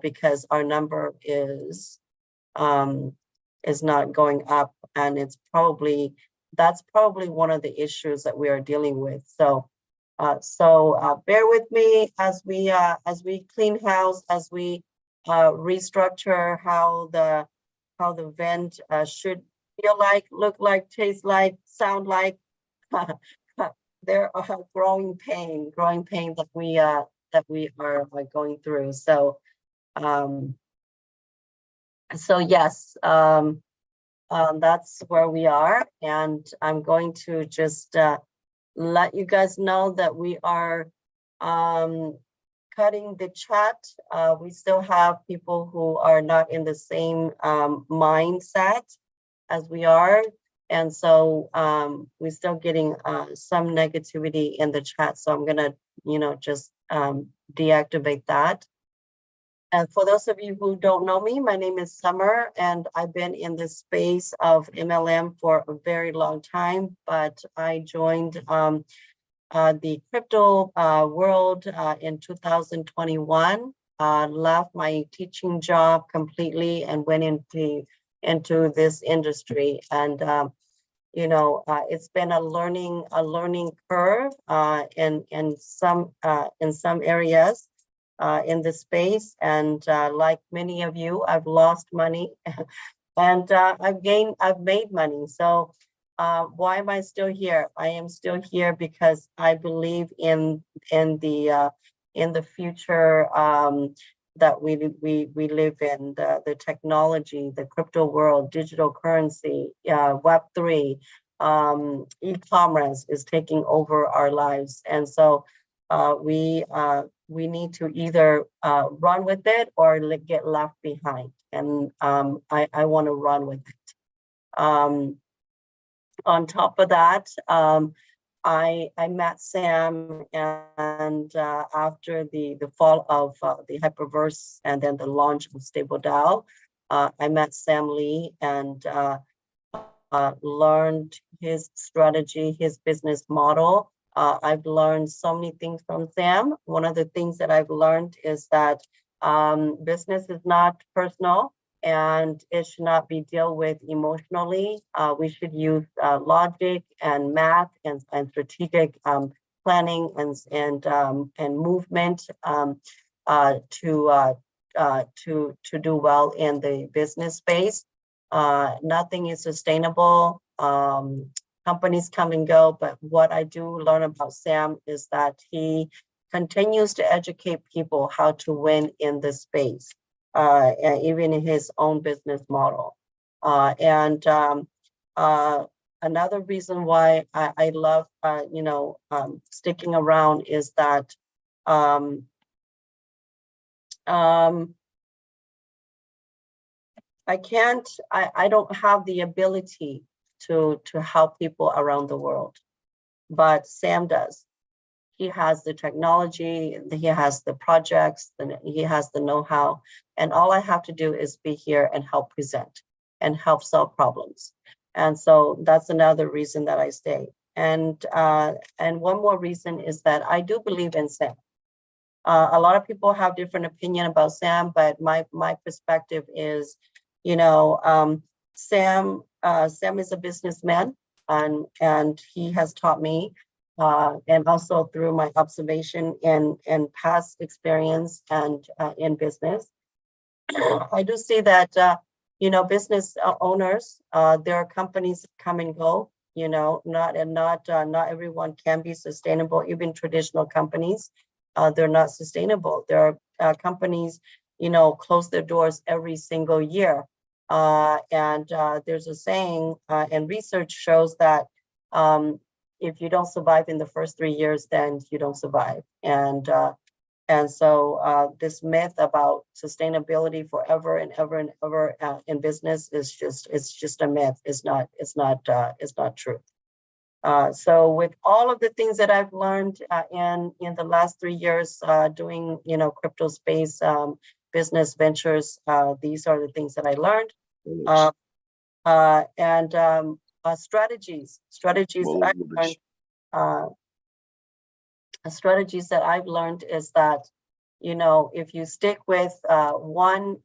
because our number is not going up, and that's probably one of the issues that we are dealing with. So bear with me as we clean house, as we restructure how the V.E.N.D should feel like, look like, taste like, sound like. There are growing pain that we are going through. So yes, that's where we are, and I'm going to just let you guys know that we are cutting the chat. We still have people who are not in the same mindset as we are, and so we're still getting some negativity in the chat. So I'm gonna, just deactivate that. And for those of you who don't know me, my name is Summer, and I've been in this space of MLM for a very long time, but I joined the crypto world in 2021, left my teaching job completely and went into this industry. And it's been a learning curve in some areas in the space, and like many of you, I've lost money and I've made money. So why am I still here? I am still here because I believe in the future that we live in, the technology, the crypto world, digital currency, Web3, e-commerce is taking over our lives, and so we need to either run with it or get left behind. And I want to run with it. On top of that, I met Sam, and after the fall of the Hyperverse and then the launch of Stable DAO, I met Sam Lee and learned his strategy, his business model. I've learned so many things from Sam. One of the things that I've learned is that business is not personal, and it should not be dealt with emotionally. We should use logic and math and strategic planning and movement to do well in the business space. Nothing is sustainable. Companies come and go, but what I do learn about Sam is that he continues to educate people how to win in this space, even in his own business model. Another reason why I love, sticking around is that I don't have the ability to help people around the world, but Sam does. He has the technology, he has the projects, and he has the know-how, and all I have to do is be here and help present and help solve problems. And so that's another reason that I stay. And one more reason is that I do believe in Sam. A lot of people have different opinion about Sam, but my perspective is, Sam is a businessman, and he has taught me, and also through my observation and past experience and in business, I do see that business owners, there are companies that come and go. Not everyone can be sustainable. Even traditional companies, they're not sustainable. There are companies, close their doors every single year. And there's a saying, and research shows that if you don't survive in the first 3 years, then you don't survive. And so this myth about sustainability forever and ever and ever in business is just a myth. It's not true. So with all of the things that I've learned in the last 3 years doing crypto space business ventures, these are the things that I learned. Strategies that I've learned, strategies that I've learned is that you know, if you stick with one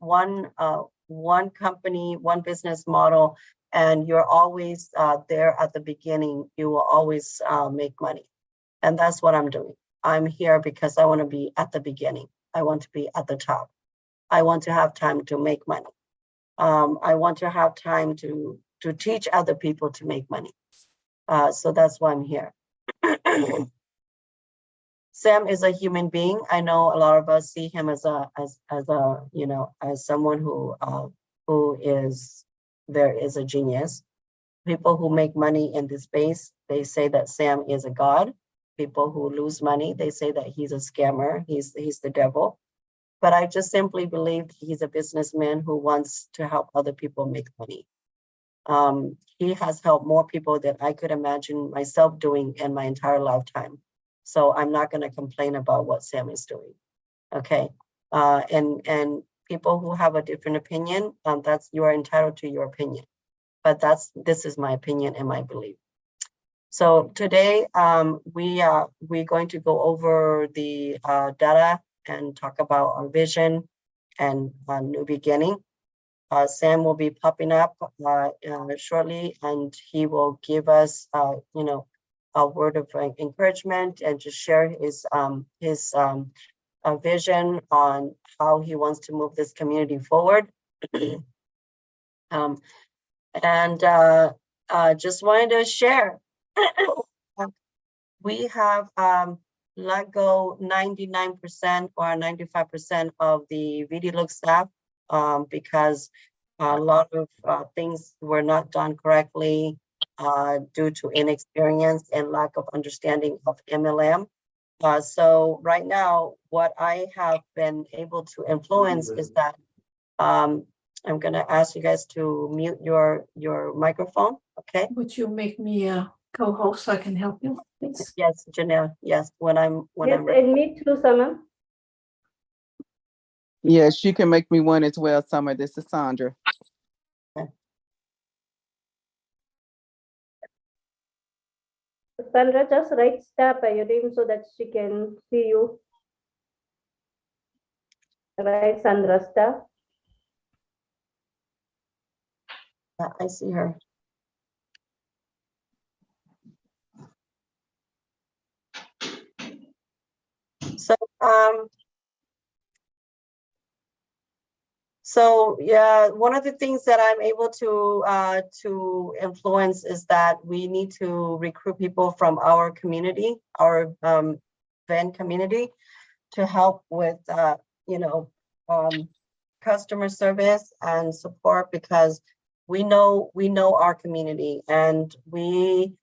company, one business model, and you're always there at the beginning, you will always make money. And that's what I'm doing. I'm here because I want to be at the beginning. I want to be at the top. I want to have time to make money. I want to have time to teach other people to make money. So that's why I'm here. Sam is a human being. I know a lot of us see him as a you know, as someone who is a genius. People who make money in this space, they say that Sam is a god. People who lose money, they say that he's a scammer. He's the devil. But I just simply believe he's a businessman who wants to help other people make money. He has helped more people than I could imagine myself doing in my entire lifetime. So I'm not going to complain about what Sam is doing. Okay. And people who have a different opinion, that's, you are entitled to your opinion. But this is my opinion and my belief. So today we're going to go over the data and talk about our vision and a new beginning. Sam will be popping up shortly, and he will give us, you know, a word of encouragement and just share his vision on how he wants to move this community forward. Just wanted to share. We have let go 99% or 95% of the V.E.N.D look staff because a lot of things were not done correctly due to inexperience and lack of understanding of MLM. So right now, what I have been able to influence is that I'm going to ask you guys to mute your microphone, okay? Would you make me a co-host so I can help you, please? Yes, Janelle. Yes, when I'm Yes, ready. and me too, Summer. Yes, you can make me one as well, Summer. This is Sandra. Sandra, just write star by your name so that she can see you. Right, Sandra, star. Yeah, I see her. So yeah, one of the things that I'm able to influence is that we need to recruit people from our community, our V.E.N.D community, to help with you know, customer service and support, because we know our community and we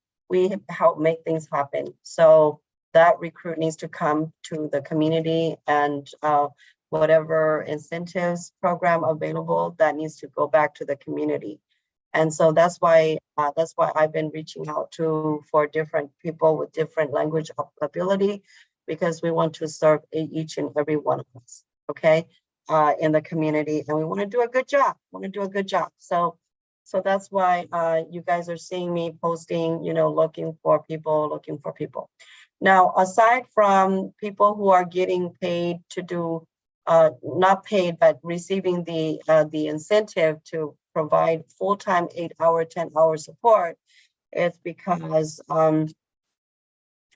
help make things happen. So that recruit needs to come to the community, and whatever incentives program available, that needs to go back to the community. And so that's why I've been reaching out for different people with different language ability, because we want to serve each and every one of us, okay, in the community, and we want to do a good job. So that's why you guys are seeing me posting, you know, looking for people. Now, aside from people who are getting paid to do, not paid, but receiving the incentive to provide full-time 8-hour, 10-hour support, it's because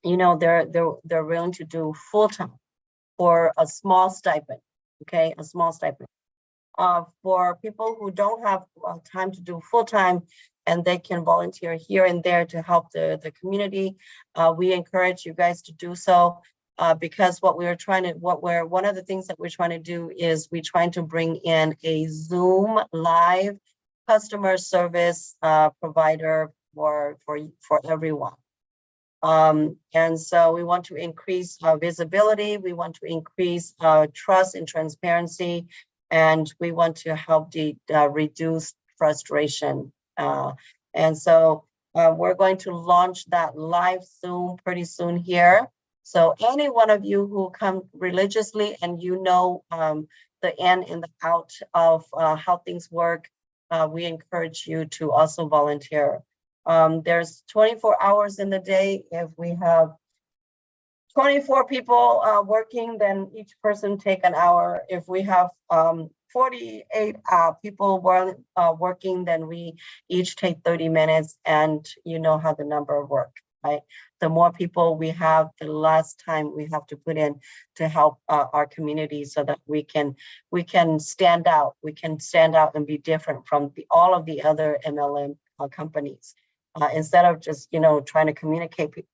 you know, they're willing to do full-time for a small stipend, okay, a small stipend. For people who don't have time to do full-time and they can volunteer here and there to help the community, we encourage you guys to do so, because one of the things that we're trying to do is we're trying to bring in a Zoom live customer service provider for everyone. And so we want to increase visibility, we want to increase trust and transparency, and we want to help reduce frustration. And so we're going to launch that live Zoom pretty soon here. So any one of you who come religiously and you know the in and the out of how things work, we encourage you to also volunteer. There's 24 hours in the day. If we have 24 people working, then each person take an hour. If we have 48 people working, then we each take 30 minutes, and you know how the number work, right? The more people we have, the less time we have to put in to help our community, so that we can stand out. We can stand out and be different from all of the other MLM companies. Instead of just trying to communicate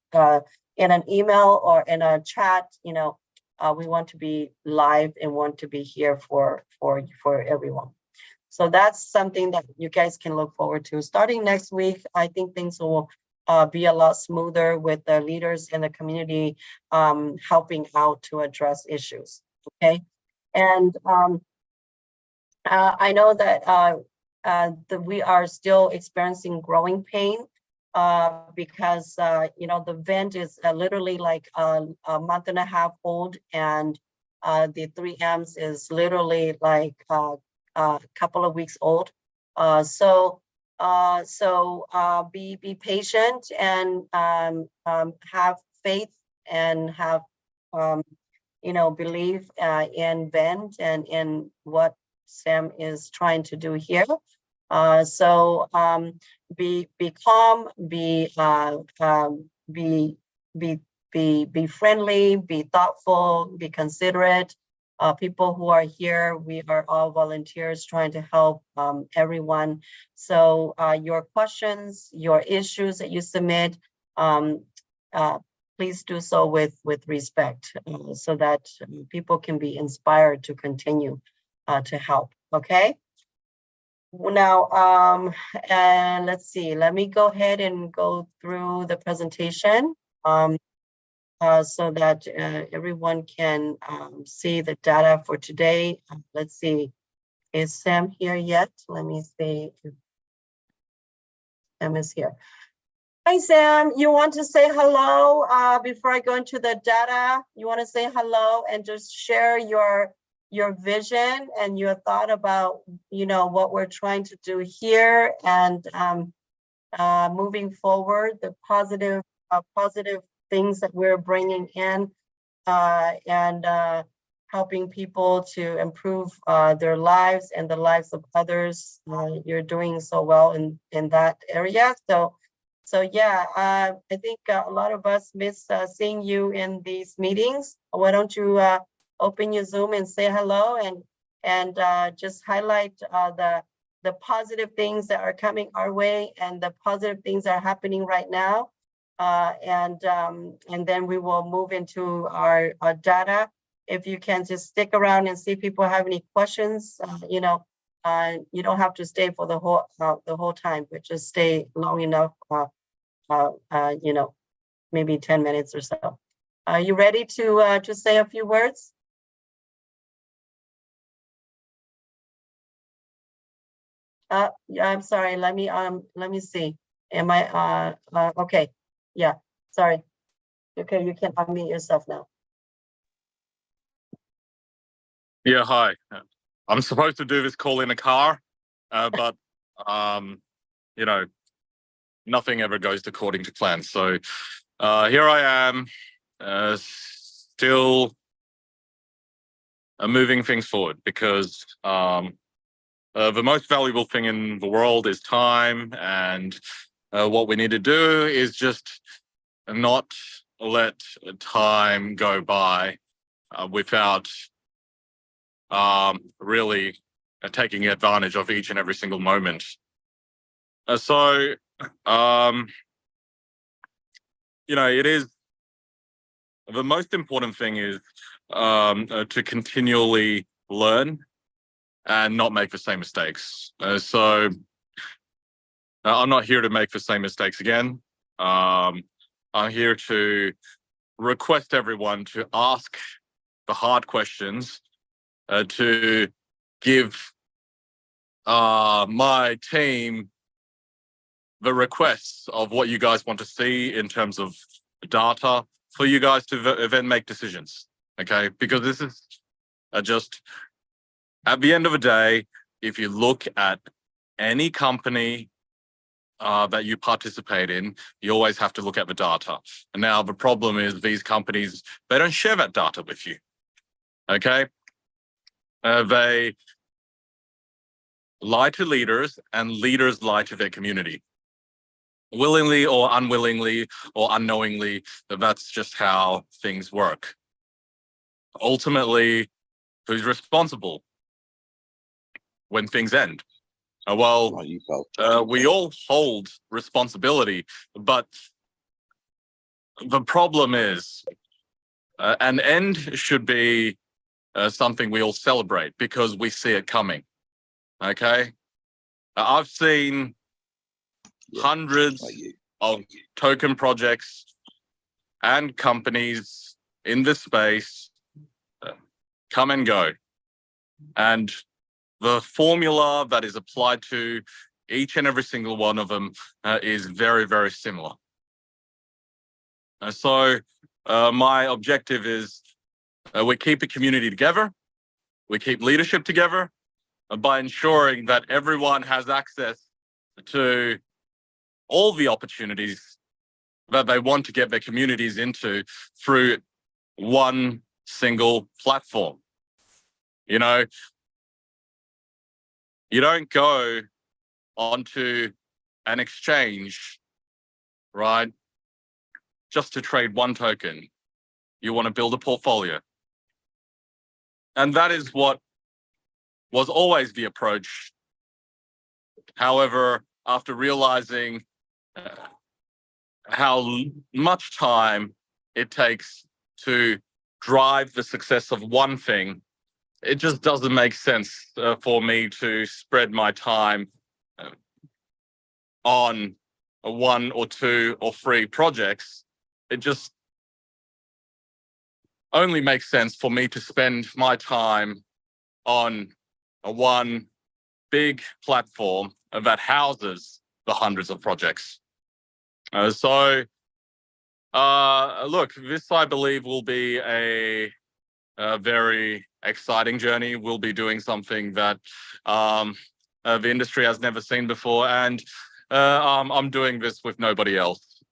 in an email or in a chat, we want to be live and want to be here for everyone. So that's something that you guys can look forward to. Starting next week, I think things will be a lot smoother with the leaders in the community helping out to address issues. Okay, and I know that we are still experiencing growing pain because the V.E.N.D is literally like a month and a half old, and the 3Ms is literally like a couple of weeks old. So be patient and have faith and have believe in V.E.N.D and in what Sam is trying to do here. So be calm, be friendly, be thoughtful, be considerate. People who are here, we are all volunteers trying to help everyone. So your questions, your issues that you submit, please do so with respect, so that people can be inspired to continue to help. Okay. Now, and let's see, let me go ahead and go through the presentation so that everyone can see the data for today. Let's see, is Sam here yet? Let me see if Sam is here. Hi, Sam, you want to say hello before I go into the data? You want to say hello and just share your vision and your thought about what we're trying to do here, and moving forward, the positive things that we're bringing in, and helping people to improve their lives and the lives of others. You're doing so well in that area. So yeah, I think a lot of us miss seeing you in these meetings. Why don't you open your Zoom and say hello, and just highlight the positive things that are coming our way and the positive things that are happening right now, and then we will move into our data. If you can just stick around and see if people have any questions, you don't have to stay for the whole time, but just stay long enough, maybe 10 minutes or so. Are you ready to say a few words? Yeah, I'm sorry. Let me see. Am I okay? Yeah. Sorry. Okay, you can unmute yourself now. Yeah, hi. I'm supposed to do this call in a car, but nothing ever goes according to plan. So here I am, still moving things forward, because the most valuable thing in the world is time, and what we need to do is just not let time go by without really taking advantage of each and every single moment. So it is, the most important thing is to continually learn and not make the same mistakes. So I'm not here to make the same mistakes again. I'm here to request everyone to ask the hard questions, to give my team the requests of what you guys want to see in terms of data, for you guys to then make decisions. Okay, because this is just, at the end of the day, if you look at any company that you participate in, you always have to look at the data. And now the problem is these companies, they don't share that data with you. Okay? They lie to leaders and leaders lie to their community. Willingly or unwillingly or unknowingly, that's just how things work. Ultimately, who's responsible when things end? Well, we all hold responsibility, but the problem is an end should be something we all celebrate because we see it coming. Okay? I've seen hundreds of token projects and companies in this space come and go. And the formula that is applied to each and every single one of them is very, very similar. So my objective is we keep the community together, we keep leadership together by ensuring that everyone has access to all the opportunities that they want to get their communities into through one single platform. You know, you don't go onto an exchange, right, just to trade one token. You want to build a portfolio. And that is what was always the approach. However, after realizing how much time it takes to drive the success of one thing, it just doesn't make sense for me to spread my time on one or two or three projects. It just only makes sense for me to spend my time on one big platform that houses the hundreds of projects. So look, this I believe will be a very exciting journey. We'll be doing something that the industry has never seen before, and I'm doing this with nobody else,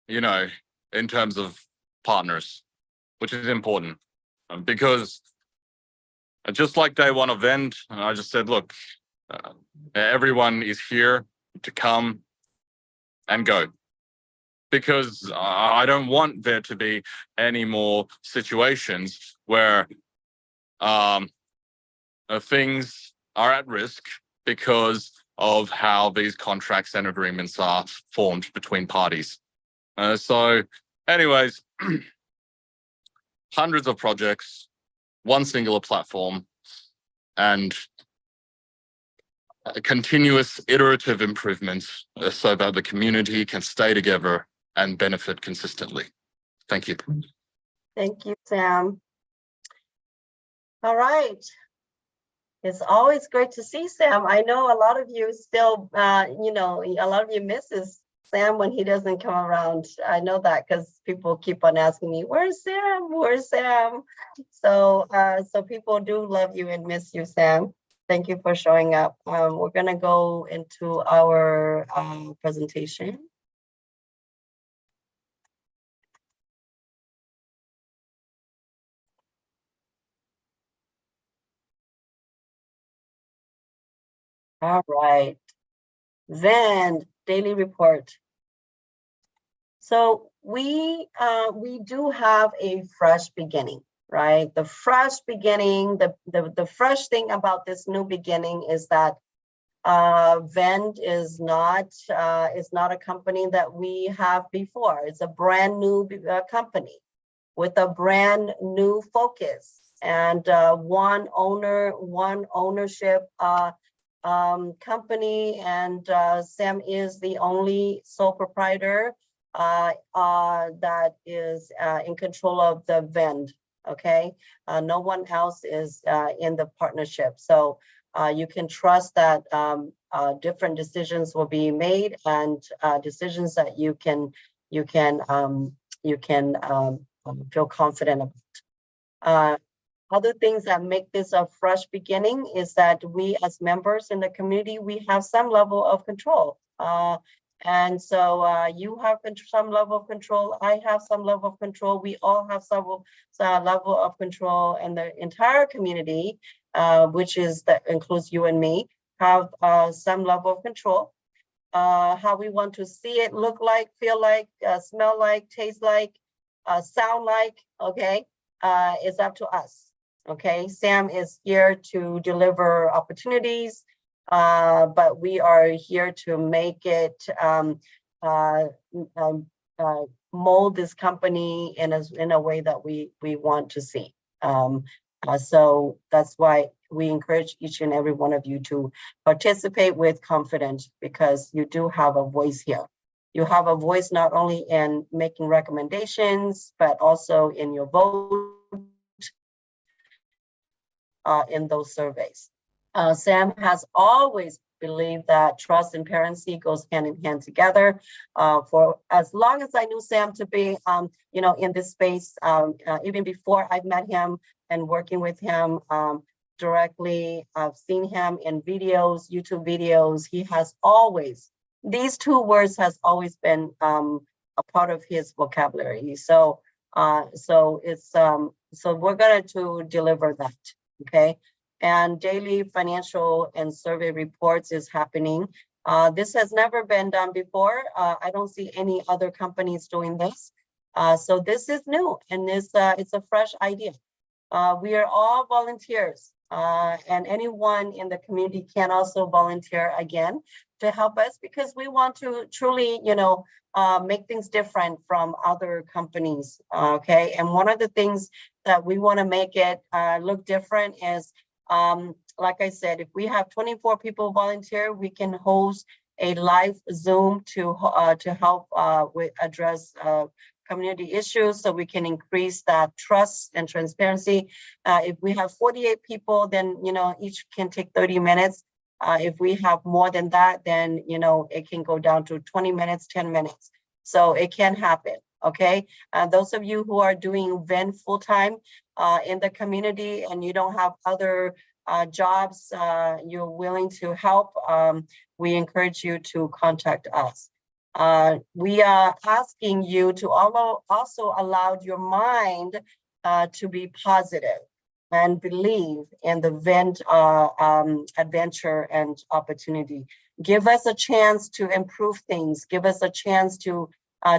you know, in terms of partners, which is important because just like day one of V.E.N.D, I just said, look, everyone is here to come and go. Because I don't want there to be any more situations where things are at risk because of how these contracts and agreements are formed between parties. So anyways, hundreds of projects, one singular platform, and continuous iterative improvements so that the community can stay together and benefit consistently. Thank you. Thank you, Sam. All right. It's always great to see Sam. I know a lot of you still, you know, a lot of you misses Sam when he doesn't come around. I know that because people keep on asking me, where's Sam? Where's Sam? So, so people do love you and miss you, Sam. Thank you for showing up. We're gonna go into our presentation. All right, V.E.N.D daily report. So we do have a fresh beginning, right? The fresh beginning, the fresh thing about this new beginning is that V.E.N.D is not a company that we have before. It's a brand new company with a brand new focus and one owner, one ownership company, and Sam is the only sole proprietor that is in control of the V.E.N.D. Okay, no one else is in the partnership, so you can trust that different decisions will be made and decisions that you can feel confident about. Other things that make this a fresh beginning is that we as members in the community, we have some level of control. And so you have some level of control. I have some level of control. We all have some level of control, and the entire community, which is that includes you and me, have some level of control. How we want to see it, look like, feel like, smell like, taste like, sound like, okay, is up to us. Okay, Sam is here to deliver opportunities, but we are here to make it mold this company in a way that we want to see. So that's why we encourage each and every one of you to participate with confidence, because you do have a voice here. You have a voice not only in making recommendations, but also in your vote in those surveys. Sam has always believed that trust and transparency goes hand in hand together. For as long as I knew Sam to be, in this space, even before I met him and working with him directly, I've seen him in videos, YouTube videos. He has always, these two words has always been a part of his vocabulary. So we're going to deliver that. Okay, and daily financial and survey reports is happening. This has never been done before. I don't see any other companies doing this. So this is new, and it's a fresh idea. We are all volunteers, and anyone in the community can also volunteer again to help us, because we want to truly, make things different from other companies. Okay, and one of the things that we want to make it look different is, like I said, if we have 24 people volunteer, we can host a live Zoom to help address community issues, so we can increase that trust and transparency. If we have 48 people, then each can take 30 minutes. If we have more than that, then it can go down to 20 minutes, 10 minutes. So it can happen. Okay, those of you who are doing V.E.N.D full-time in the community and you don't have other jobs, you're willing to help, we encourage you to contact us. We are asking you to also allow your mind to be positive and believe in the V.E.N.D adventure and opportunity. Give us a chance to improve things. Give us a chance to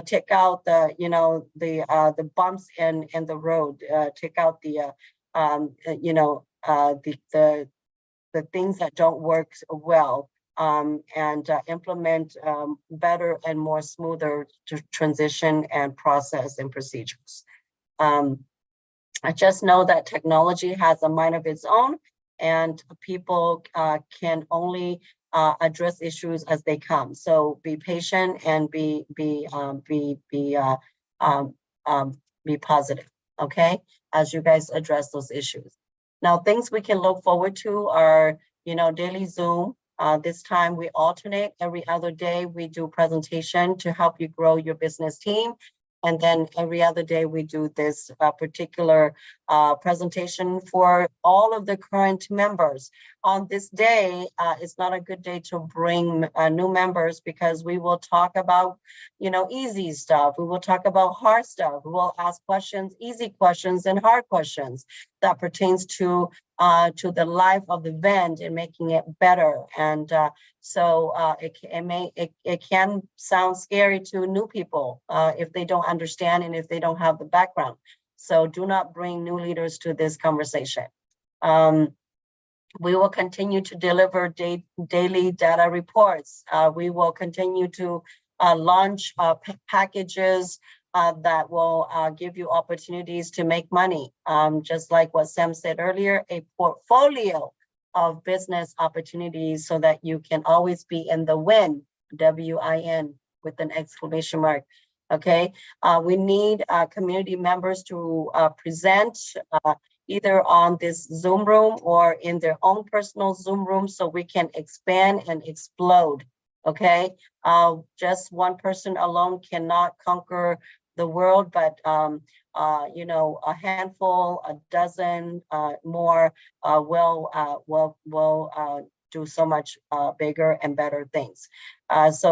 take out the bumps in the road. Take out the things that don't work well, and implement better and more smoother transition and process and procedures. I just know that technology has a mind of its own, and people can only address issues as they come. So be patient and be positive, okay, as you guys address those issues. Now, things we can look forward to are, daily Zoom. This time we alternate. Every other day we do presentation to help you grow your business team. And then every other day we do this particular presentation for all of the current members. On this day, it's not a good day to bring new members, because we will talk about, easy stuff. We will talk about hard stuff. We will ask questions, easy questions and hard questions that pertains to the life of the V.E.N.D and making it better. And so it can sound scary to new people if they don't understand and if they don't have the background. So do not bring new leaders to this conversation. We will continue to deliver daily data reports. We will continue to launch packages that will give you opportunities to make money. Just like what Sam said earlier, a portfolio of business opportunities so that you can always be in the win, W-I-N, with an exclamation mark. Okay, we need community members to present either on this Zoom room or in their own personal Zoom room, so we can expand and explode. Okay, just one person alone cannot conquer the world, but a handful, a dozen more will do so much bigger and better things. So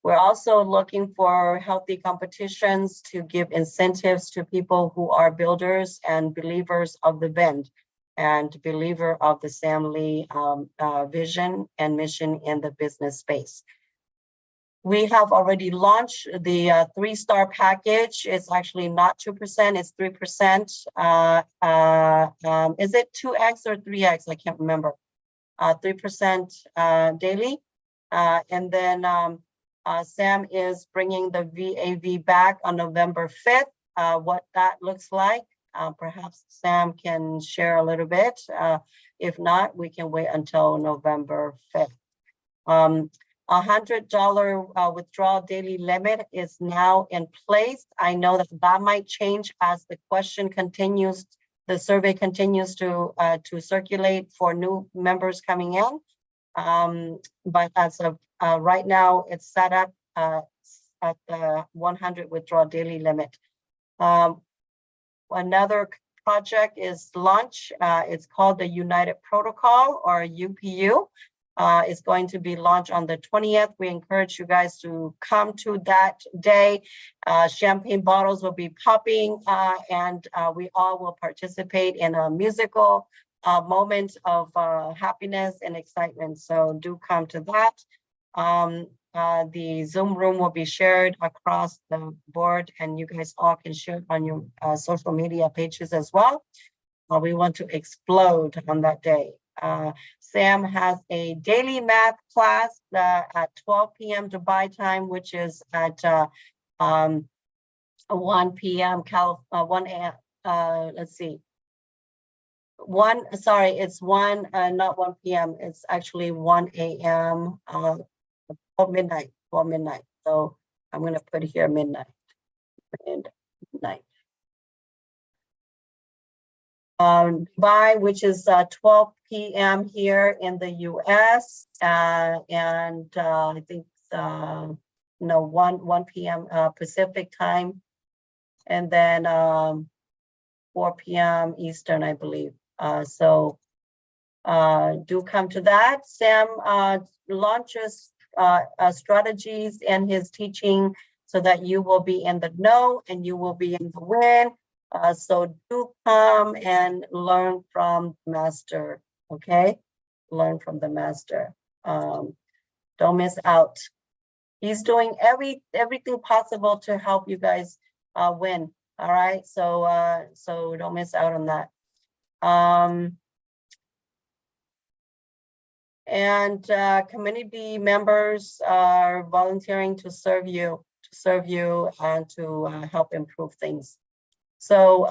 we're also looking for healthy competitions to give incentives to people who are builders and believers of the V.E.N.D and believer of the Sam Lee vision and mission in the business space. We have already launched the 3-star package. It's actually not 2%, it's 3%. Is it 2x or 3x? I can't remember. 3% daily. And then Sam is bringing the VAV back on November 5th. What that looks like, perhaps Sam can share a little bit. If not, we can wait until November 5th. $100 withdrawal daily limit is now in place. I know that that might change as the question continues, the survey continues to circulate for new members coming in. But as of right now, it's set up at the 100 withdrawal daily limit. Another project is launch. It's called the United Protocol, or UPU. It's going to be launched on the 20th. We encourage you guys to come to that day. Champagne bottles will be popping, and we all will participate in a musical moment of happiness and excitement. So do come to that. The Zoom room will be shared across the board, and you guys all can share it on your social media pages as well. We want to explode on that day. Sam has a daily math class at 12 p.m. Dubai time, which is at 1 p.m. 1 a.m. Let's see. It's 1, not 1 p.m. It's actually 1 a.m. 12 midnight. So I'm going to put here midnight. Dubai, which is 12 p.m. here in the U.S. And I think no 1 p.m. Pacific time, and then 4 p.m. Eastern, I believe. So do come to that. Sam launches strategies in his teaching so that you will be in the know and you will be in the win. So do come and learn from the master, okay? Learn from the master. Don't miss out. He's doing everything possible to help you guys win, all right? So so don't miss out on that. And community members are volunteering to serve you and to help improve things. So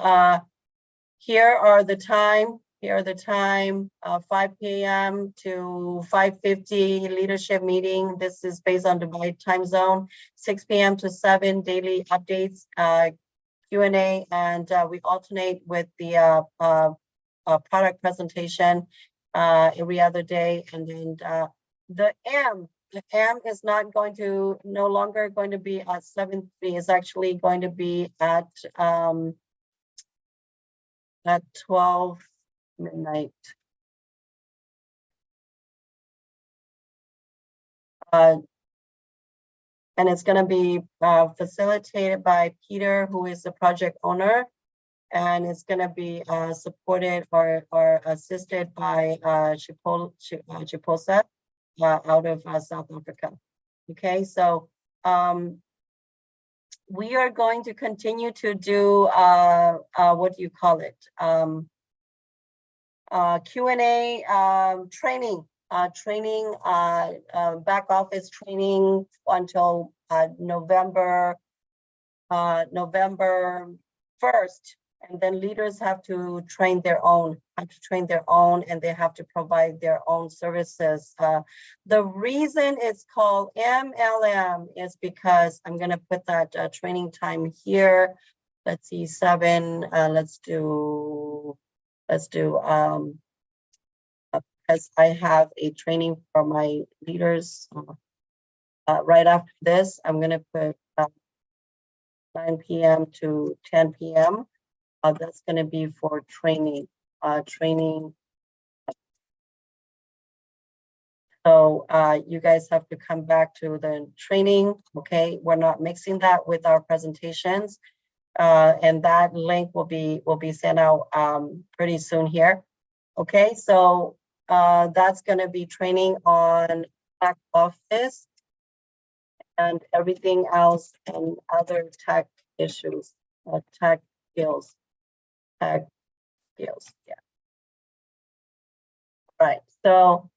here are the time, 5 p.m. to 5:50 leadership meeting. This is based on Dubai time zone. 6 p.m. to 7 daily updates, Q&A, and we alternate with the product presentation every other day. And then the M is no longer going to be at 7:30. It's actually going to be at 12 midnight. And it's going to be facilitated by Peter, who is the project owner, and it's going to be supported or assisted by Chiposa out of South Africa. Okay, so we are going to continue to do what do you call it? Q&A training, back office training until November 1st. And then leaders have to train their own, and they have to provide their own services. The reason it's called MLM is because I'm going to put that training time here. Let's see, 7. Let's do because I have a training for my leaders right after this. I'm going to put 9 p.m. to 10 p.m. That's going to be for training. So you guys have to come back to the training, okay? We're not mixing that with our presentations. And that link will be sent out pretty soon here. Okay, so that's gonna be training on back office and everything else and other tech issues, tech skills, yeah. Right, so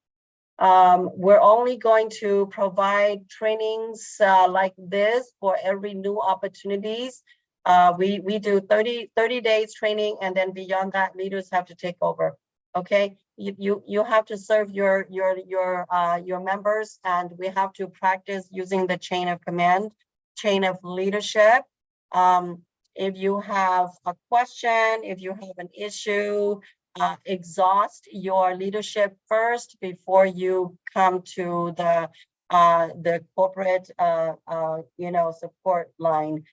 we're only going to provide trainings like this for every new opportunities. We do 30 days training, and then beyond that, leaders have to take over. Okay, you have to serve your members, and we have to practice using the chain of command, chain of leadership. If you have a question, if you have an issue, exhaust your leadership first before you come to the corporate support line,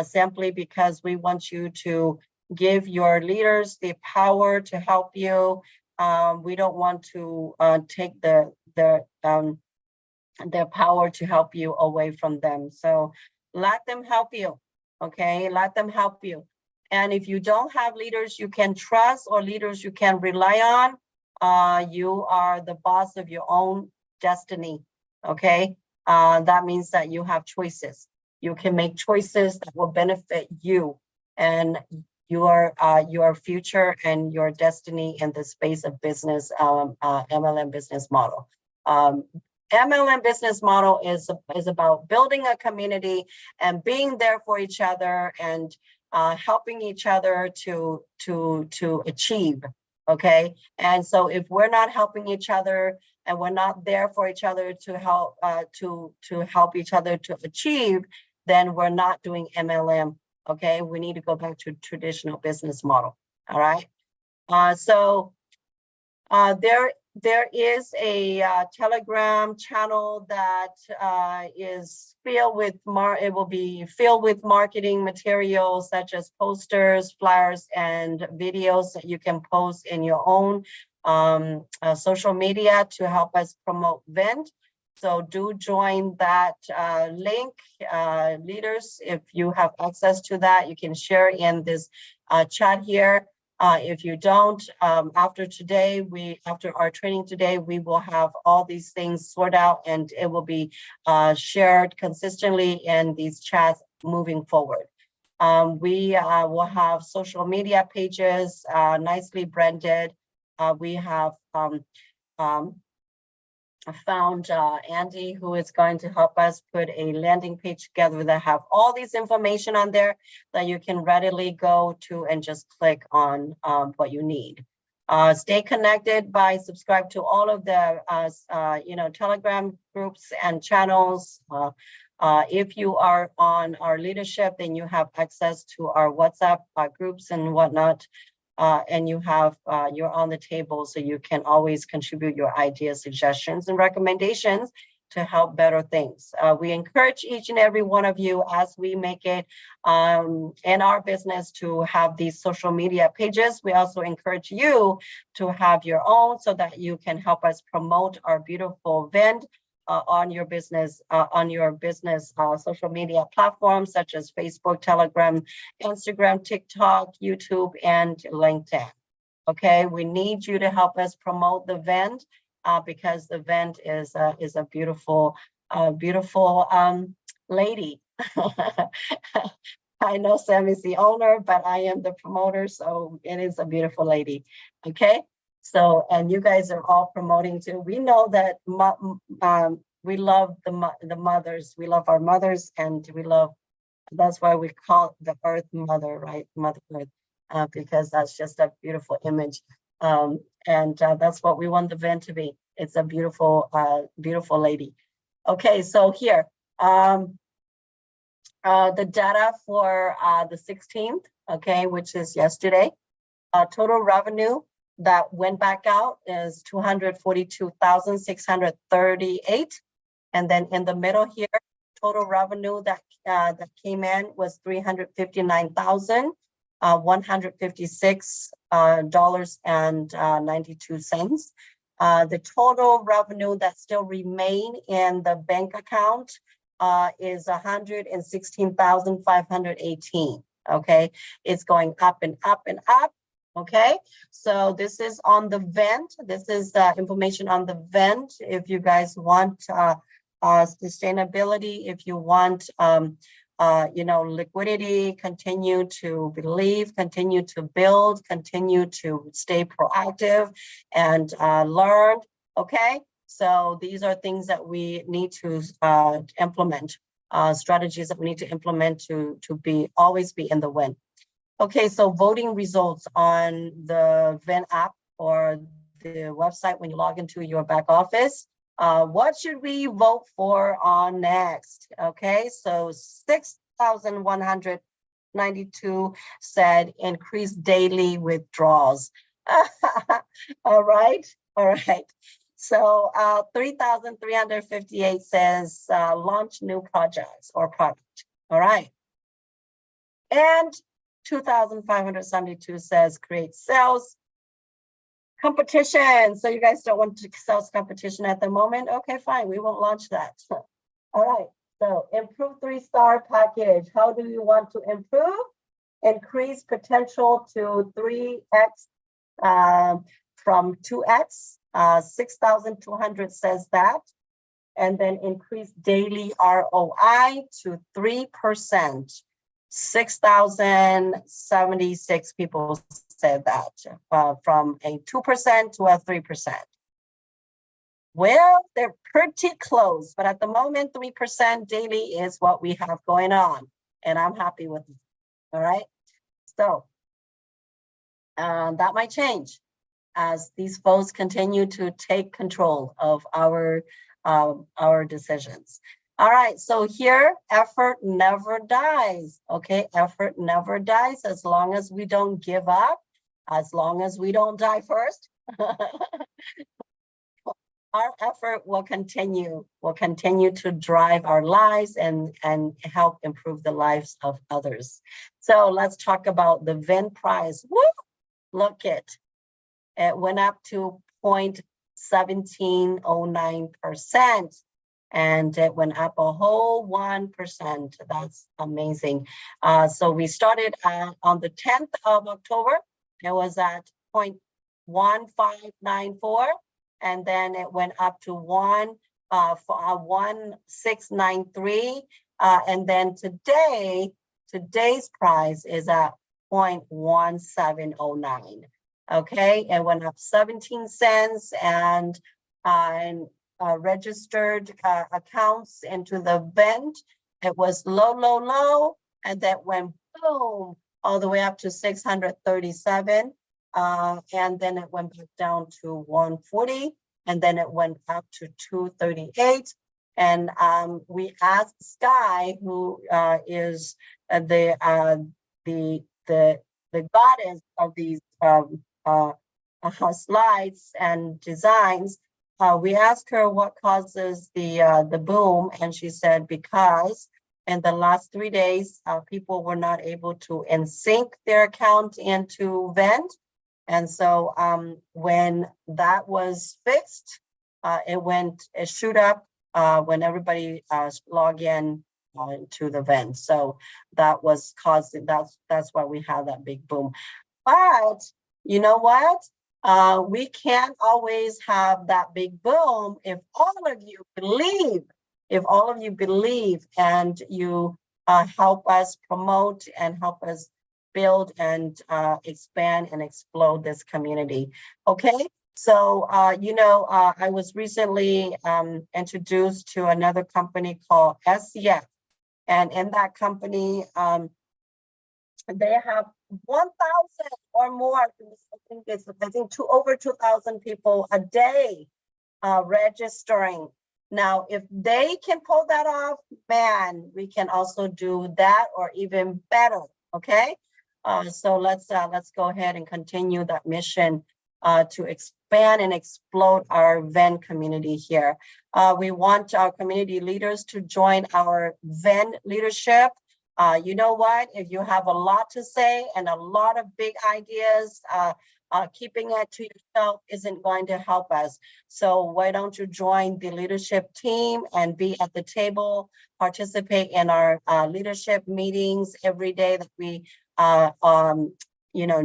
simply because we want you to give your leaders the power to help you. We don't want to take their power to help you away from them. So let them help you, okay? Let them help you. And if you don't have leaders you can trust or leaders you can rely on, you are the boss of your own destiny, okay? That means that you have choices. You can make choices that will benefit you and your future and your destiny in the space of business, MLM business model. MLM business model is about building a community and being there for each other and helping each other to achieve, okay? And so if we're not helping each other and we're not there for each other to help help each other to achieve, then we're not doing MLM, okay? We need to go back to traditional business model, all right? There is a Telegram channel that is filled with it will be filled with marketing materials such as posters, flyers, and videos that you can post in your own social media to help us promote V.E.N.D. So do join that link, leaders. If you have access to that, you can share in this chat here. If you don't, after our training today, we will have all these things sorted out and it will be shared consistently in these chats moving forward. We will have social media pages, nicely branded. We have found Andy, who is going to help us put a landing page together that have all these information on there that you can readily go to and just click on what you need. Stay connected by subscribe to all of the Telegram groups and channels. If you are on our leadership, then you have access to our WhatsApp groups and whatnot. And you're on the table, so you can always contribute your ideas, suggestions, and recommendations to help better things. We encourage each and every one of you as we make it in our business to have these social media pages. We also encourage you to have your own so that you can help us promote our beautiful V.E.N.D. On your business social media platforms such as Facebook, Telegram, Instagram, TikTok, YouTube, and LinkedIn. Okay, we need you to help us promote the V.E.N.D. Because the V.E.N.D. is a beautiful lady. I know Sam is the owner, but I am the promoter, so it is a beautiful lady. Okay. So, and you guys are all promoting too. We know that we love the mothers. We love our mothers, and that's why we call the Earth Mother, right? Mother Earth, because that's just a beautiful image. And that's what we want the V.E.N.D. to be. It's a beautiful, beautiful lady. Okay, so here, the data for the 16th, okay, which is yesterday. Total revenue that went back out is 242,638, and then in the middle here, total revenue that came in was $359,156.92. The total revenue that still remain in the bank account is 116,518. Okay, it's going up and up and up. Okay, so this is on the V.E.N.D. This is the information on the V.E.N.D. If you guys want sustainability, if you want liquidity, continue to believe, continue to build, continue to stay proactive and learn. Okay, so these are things that we need to implement, strategies that we need to implement to always be in the win. Okay, so voting results on the V.E.N.D app or the website when you log into your back office. What should we vote for on next? Okay, so 6,192 said increase daily withdrawals. All right. So 3,358 says launch new projects or product. All right. And 2,572 says create sales competition. So you guys don't want to sales competition at the moment? Okay, fine. We won't launch that. All right. So improve 3-star package. How do you want to improve? Increase potential to 3x from 2x. 6,200 says that. And then increase daily ROI to 3%. 6,076 people said that, from a 2% to a 3%. Well, they're pretty close, but at the moment, 3% daily is what we have going on, and I'm happy with it. All right, so that might change as these folks continue to take control of our decisions. All right, so here, effort never dies, okay? Effort never dies as long as we don't give up, as long as we don't die first. Our effort will continue to drive our lives and help improve the lives of others. So let's talk about the V.E.N.D prize. Woo! Look it went up to 0.1709%. And it went up a whole 1%. That's amazing. So we started on the 10th of October. It was at 0.1594, and then it went up to 1.1693, and then today's price is at 0.1709. Okay, it went up 17 cents, and registered accounts into the V.E.N.D. It was low, and that went boom all the way up to 637, and then it went back down to 140, and then it went up to 238. And we asked Sky, who is the goddess of these slides and designs. We asked her what causes the boom, and she said because in the last 3 days, people were not able to sync their account into V.E.N.D. And so when that was fixed, it shoot up when everybody log in to the V.E.N.D. So that was causing, that's why we have that big boom. But you know what? We can't always have that big boom if all of you believe, and you help us promote and help us build and expand and explode this community. Okay, so I was recently introduced to another company called SCF, and in that company, they have 1,000 or more. I think over 2,000 people a day registering. Now, if they can pull that off, man, we can also do that or even better. Okay, so let's go ahead and continue that mission to expand and explode our V.E.N.D community here. We want our community leaders to join our V.E.N.D leadership. You know what? If you have a lot to say and a lot of big ideas, keeping it to yourself isn't going to help us. So why don't you join the leadership team and be at the table, participate in our leadership meetings every day that we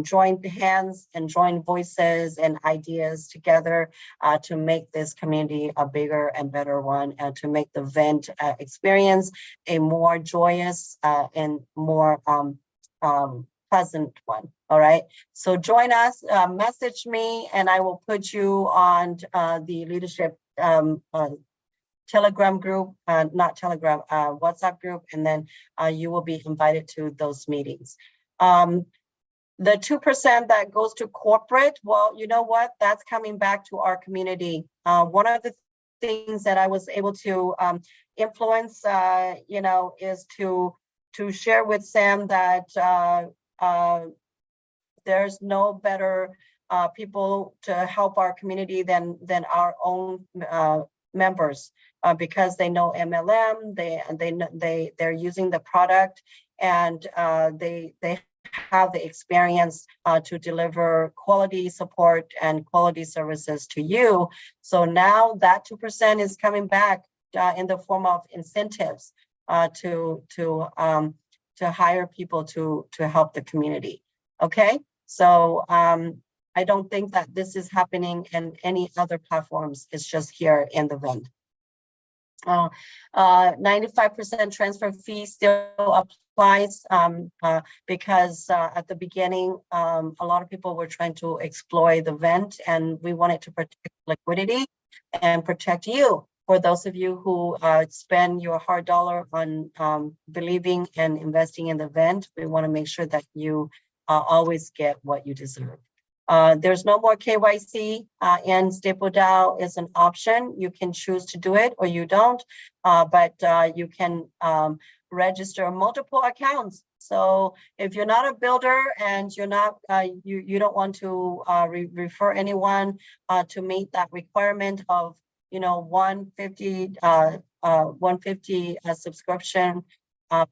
join hands and join voices and ideas together to make this community a bigger and better one, and to make the V.E.N.D experience a more joyous and more pleasant one. All right. So join us, message me, and I will put you on the leadership Telegram group, not Telegram, WhatsApp group, and then you will be invited to those meetings. The 2% that goes to corporate, well, you know what? That's coming back to our community. One of the things that I was able to influence, is to share with Sam that there's no better people to help our community than our own members, because they know MLM, they're using the product, and they have the experience to deliver quality support and quality services to you. So now that 2% is coming back in the form of incentives to hire people to help the community. Okay, so I don't think that this is happening in any other platforms. It's just here in the V.E.N.D. 95% transfer fee still applies because at the beginning, a lot of people were trying to exploit the V.E.N.D, and we wanted to protect liquidity and protect you. For those of you who spend your hard dollar on believing and investing in the V.E.N.D, we want to make sure that you always get what you deserve. There's no more KYC, and Staple DAO is an option. You can choose to do it or you don't, but you can register multiple accounts. So if you're not a builder and you're not, you don't want to refer anyone to meet that requirement of 150 subscription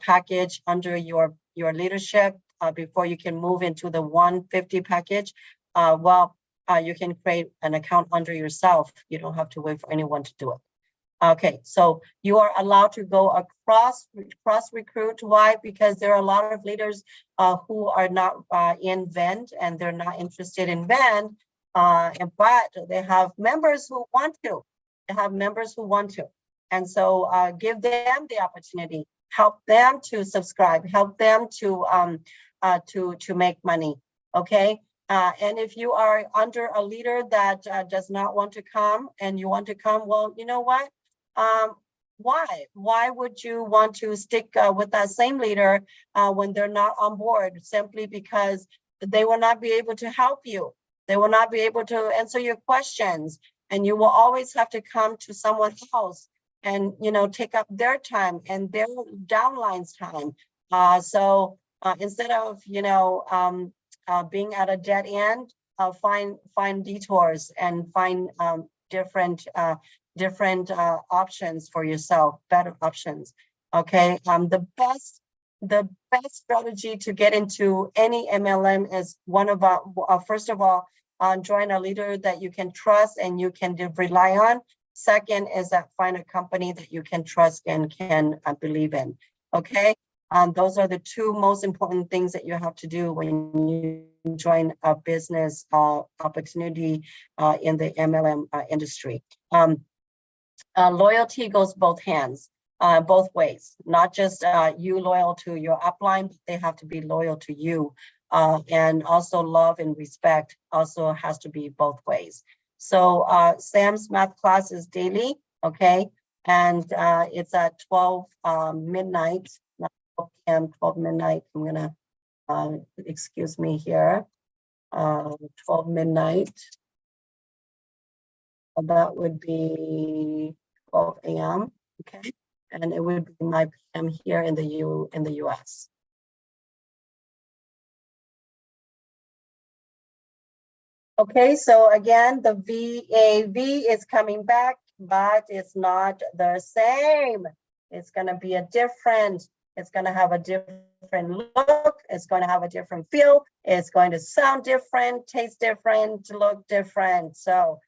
package under your leadership before you can move into the 150 package. You can create an account under yourself. You don't have to wait for anyone to do it. Okay, so you are allowed to go across recruit. Why? Because there are a lot of leaders who are not in V.E.N.D and they're not interested in V.E.N.D, but they have members who want to. And so give them the opportunity, help them to subscribe, help them to make money. Okay. And if you are under a leader that does not want to come and you want to come, well, you know what? Why would you want to stick with that same leader when they're not on board, simply because they will not be able to help you? They will not be able to answer your questions, and you will always have to come to someone else and take up their time and their downline's time. So instead of being at a dead end, find detours and find different options for yourself, better options. Okay, the best strategy to get into any MLM is first of all, join a leader that you can trust and you can rely on. Second is that find a company that you can trust and can believe in. Okay. Those are the two most important things that you have to do when you join a business opportunity in the MLM industry. Loyalty goes both ways, not just you loyal to your upline, but they have to be loyal to you. And also love and respect also has to be both ways. So Sam's math class is daily, okay? And it's at 12 midnight. 12 p.m., 12 midnight. I'm gonna, excuse me here, 12 midnight. That would be 12 a.m., okay? And it would be 9 p.m. here in the US. Okay, so again, the VAV is coming back, but it's not the same. It's gonna be a different It's going to have a different look. It's going to have a different feel. It's going to sound different, taste different, look different. So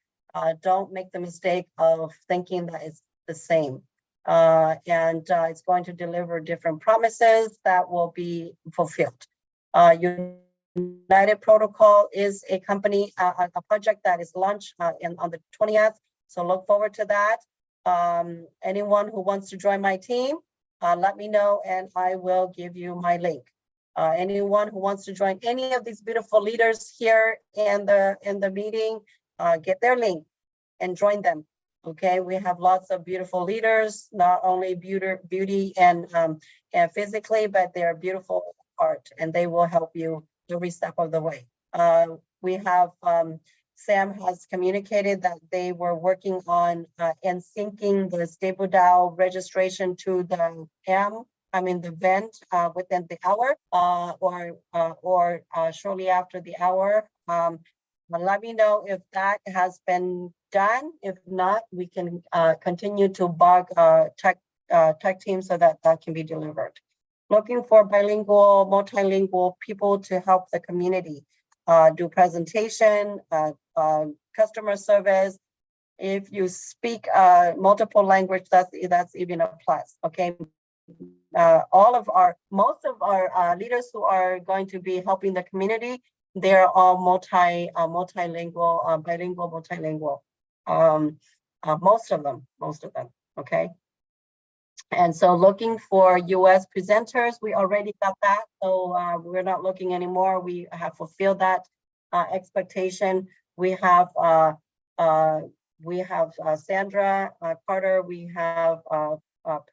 don't make the mistake of thinking that it's the same. It's going to deliver different promises that will be fulfilled. United Protocol is a company, a project that is launched on the 20th. So look forward to that. Anyone who wants to join my team, let me know and I will give you my link. Anyone who wants to join any of these beautiful leaders here in the meeting, get their link and join them. Okay, we have lots of beautiful leaders, not only beauty and physically, but they're beautiful art, and they will help you every step of the way. We have Sam has communicated that they were working on and syncing the Stable DAO registration to the V.E.N.D within the hour or shortly after the hour. Let me know if that has been done. If not, we can continue to bug tech team so that can be delivered. Looking for bilingual, multilingual people to help the community do presentation, customer service. If you speak multiple language, that's even a plus. Okay. Most of our leaders who are going to be helping the community, they're all multilingual, bilingual, multilingual. Most of them, okay? And so looking for US presenters, we already got that, so we're not looking anymore. We have fulfilled that expectation. We have Sandra Carter, we have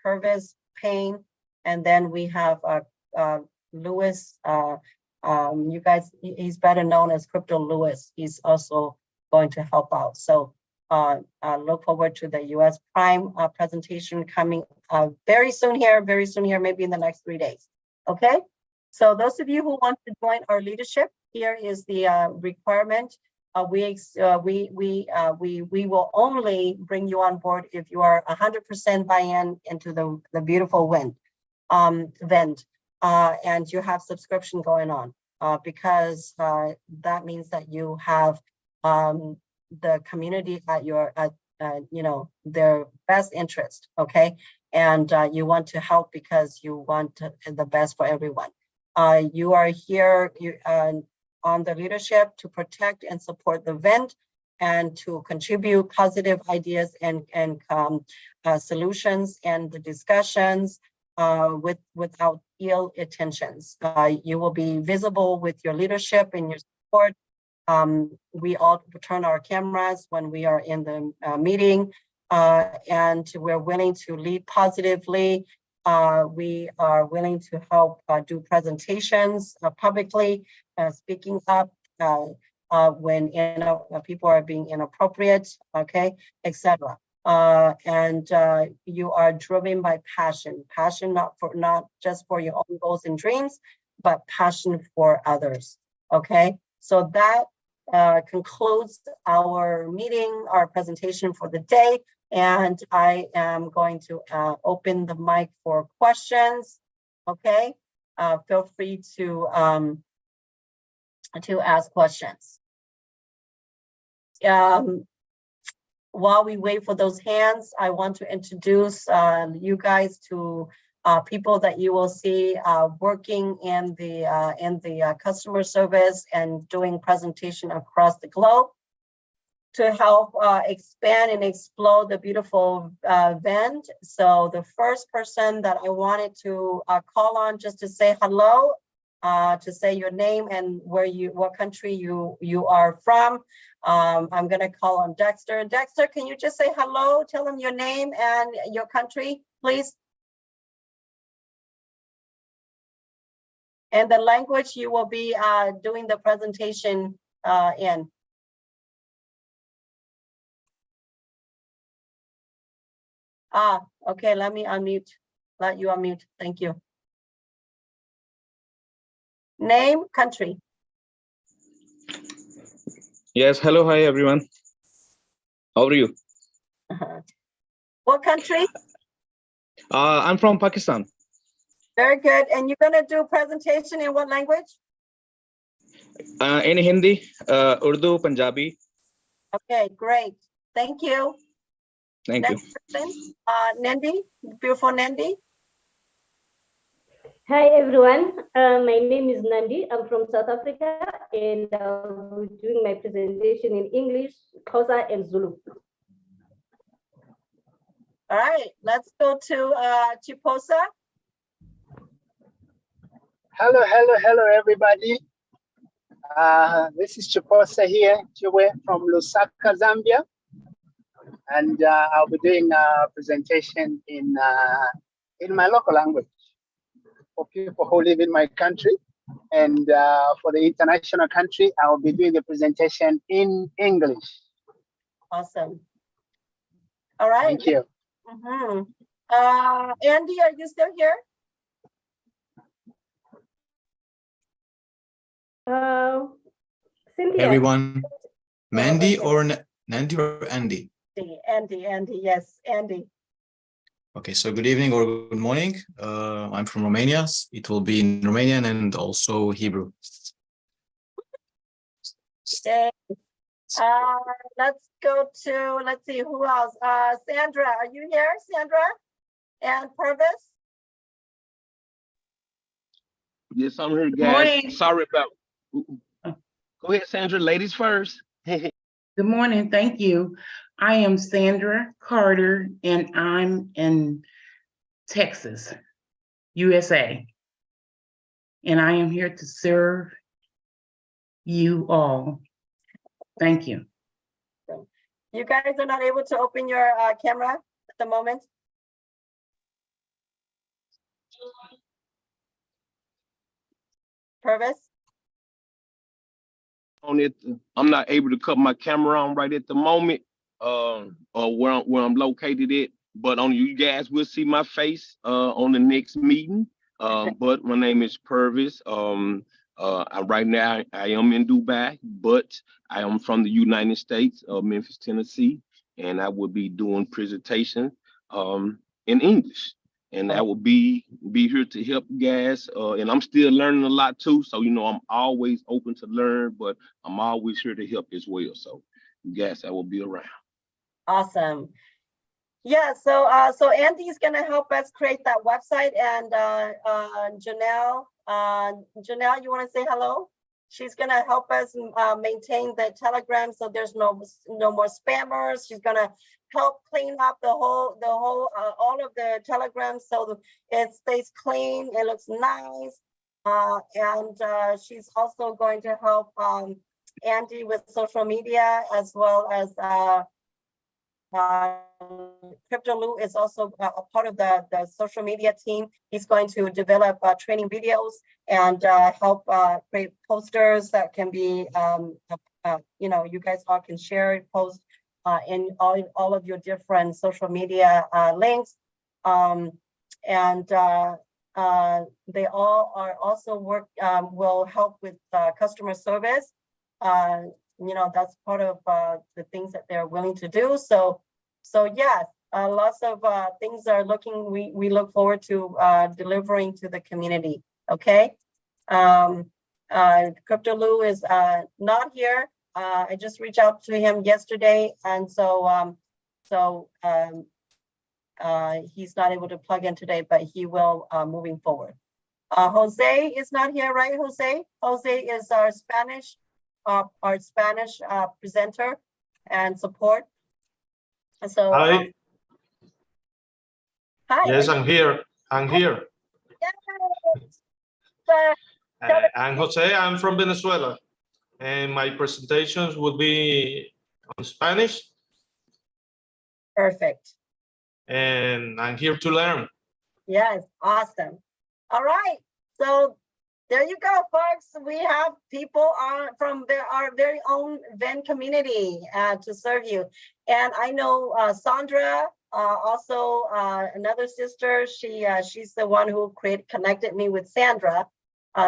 Purvis Payne, and then we have Lewis. You guys, he's better known as Crypto Lewis. He's also going to help out. So look forward to the US Prime presentation coming very soon here, maybe in the next 3 days. Okay, so those of you who want to join our leadership, here is the requirement. We will only bring you on board if you are 100% buy-in into the beautiful V.E.N.D. And you have subscription going on because that means that you have the community at their best interest, okay? And you want to help because you want the best for everyone. You are here on the leadership to protect and support the V.E.N.D and to contribute positive ideas and solutions and the discussions without ill intentions. You will be visible with your leadership and your support. We all turn our cameras when we are in the meeting, and we're willing to lead positively. We are willing to help do presentations publicly, speaking up when people are being inappropriate, okay, etc. And you are driven by passion not just for your own goals and dreams, but passion for others. Okay, so that concludes our meeting, our presentation for the day. And I am going to open the mic for questions. Okay, feel free to ask questions. While we wait for those hands, I want to introduce you guys to people that you will see working in the customer service and doing presentation across the globe to help expand and explode the beautiful V.E.N.D. So the first person that I wanted to call on just to say hello, to say your name and what country you are from. I'm gonna call on Dexter. Dexter, can you just say hello? Tell them your name and your country, please. And the language you will be doing the presentation in. Okay, let you unmute, thank you. Name, country. Yes, hello, hi everyone. How are you? What country? I'm from Pakistan. Very good. And you're gonna do a presentation in what language? In Hindi, Urdu, Punjabi. Okay, great. Thank you. Thank you. Next person, Nandi, beautiful Nandi. Hi everyone, my name is Nandi. I'm from South Africa and I'll be doing my presentation in English, Xhosa and Zulu. All right, let's go to Chiposa. Hello, everybody. This is Chiposa here, Chiwe from Lusaka, Zambia. And I'll be doing a presentation in my local language for people who live in my country. And for the international country, I'll be doing the presentation in English. Awesome. All right. Thank you. Mhm. Andy, are you still here? Cynthia. Everyone, Mandy okay. or Nandi or Andy? Andy, yes, Andy. Okay, so good evening or good morning. I'm from Romania. It will be in Romanian and also Hebrew. Okay. Let's go to, let's see, who else? Sandra, are you here, Sandra? And Purvis? Yes, I'm here, guys. Morning. Sorry about. Go ahead, Sandra. Ladies first. Good morning. Thank you. I am Sandra Carter and I'm in Texas, USA. And I am here to serve you all. Thank you. You guys are not able to open your camera at the moment? Purvis? On it, I'm not able to cut my camera on right at the moment, or where I'm located at. But on you guys will see my face on the next meeting. But my name is Purvis. Right now I am in Dubai, but I am from the United States of Memphis, Tennessee, and I will be doing presentation in English. And I will be here to help you guys. And I'm still learning a lot too. So, you know, I'm always open to learn, but I'm always here to help as well. So you guys, I will be around. Awesome. Yeah, so so Andy's gonna help us create that website, and Janelle, you wanna say hello? She's gonna help us maintain the Telegram so there's no more spammers. She's gonna help clean up the whole all of the Telegrams so it stays clean, it looks nice. And she's also going to help Andy with social media, as well as Crypto Lou is also a part of the social media team. He's going to develop training videos and help create posters that can be, you know, you guys all can share it, post in all of your different social media links. And they all are also will help with customer service. You know, that's part of the things that they're willing to do. So yes, lots of things are looking, we look forward to delivering to the community. Okay. Crypto Lou is not here. I just reached out to him yesterday, and so he's not able to plug in today, but he will moving forward. Jose is not here, right? Jose is our Spanish presenter and support. So Hi. Hi. Yes, I'm here. Yes. I'm Jose. I'm from Venezuela, and my presentations will be on Spanish. Perfect. And I'm here to learn. Yes, awesome. All right. So there you go, folks. We have people from our very own V.E.N.D community to serve you. And I know Sandra, also another sister, she's the one who connected me with Sandra,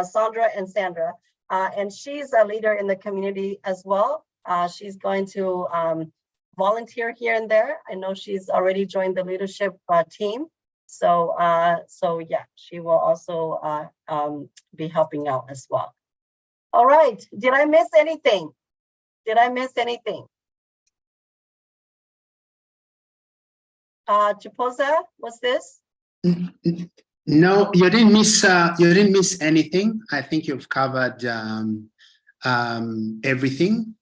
Sandra. And she's a leader in the community as well. She's going to volunteer here and there. I know she's already joined the leadership team. So, so yeah, she will also be helping out as well. All right, did I miss anything? Did I miss anything? Chipoza, what's this? No, you didn't miss anything. I think you've covered everything.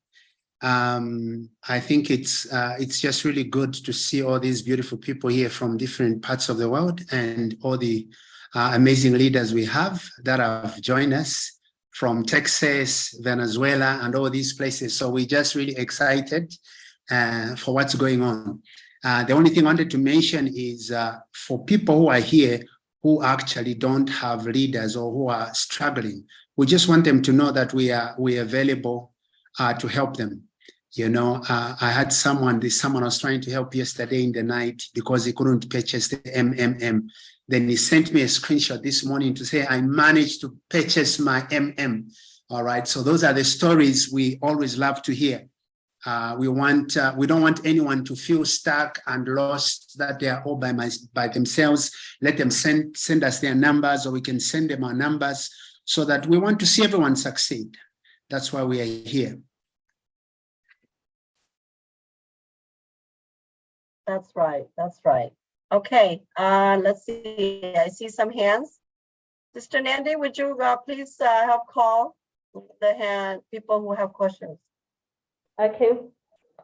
I think it's just really good to see all these beautiful people here from different parts of the world, and all the amazing leaders we have that have joined us from Texas, Venezuela, and all these places. So we're just really excited for what's going on. The only thing I wanted to mention is for people who are here who actually don't have leaders or who are struggling, we just want them to know that we're available to help them. You know, I had someone I was trying to help yesterday in the night because he couldn't purchase the MMM. Then he sent me a screenshot this morning to say, I managed to purchase my MM. All right, so those are the stories we always love to hear. We don't want anyone to feel stuck and lost, that they are all by themselves. Let them send us their numbers, or we can send them our numbers, so that we want to see everyone succeed. That's why we are here. That's right. That's right. Okay. Let's see. I see some hands. Sister Nandi, would you please help call the people who have questions? Okay.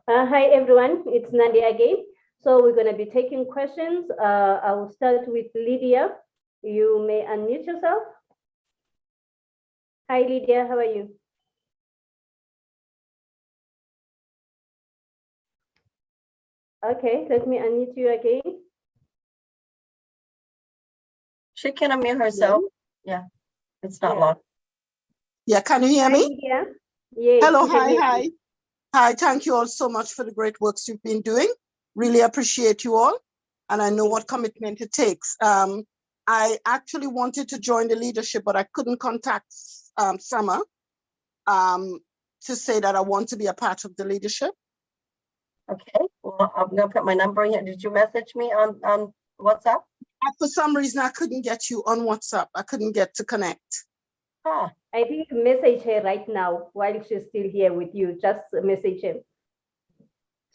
Hi, everyone. It's Nandi again. So we're going to be taking questions. I will start with Lydia. You may unmute yourself. Hi, Lydia. How are you? Okay, let me unmute you again. She can unmute herself. Yeah, it's not locked. Yeah, can you hear me? Lydia? Yes. Hello, hi. Hi, thank you all so much for the great works you've been doing. Really appreciate you all. And I know what commitment it takes. I actually wanted to join the leadership, but I couldn't contact Summer to say that I want to be a part of the leadership. Okay, well, I'm gonna put my number in here. Did you message me on WhatsApp? For some reason, I couldn't get you on WhatsApp. I couldn't get to connect. Huh. I think message her right now while she's still here with you. Just message him.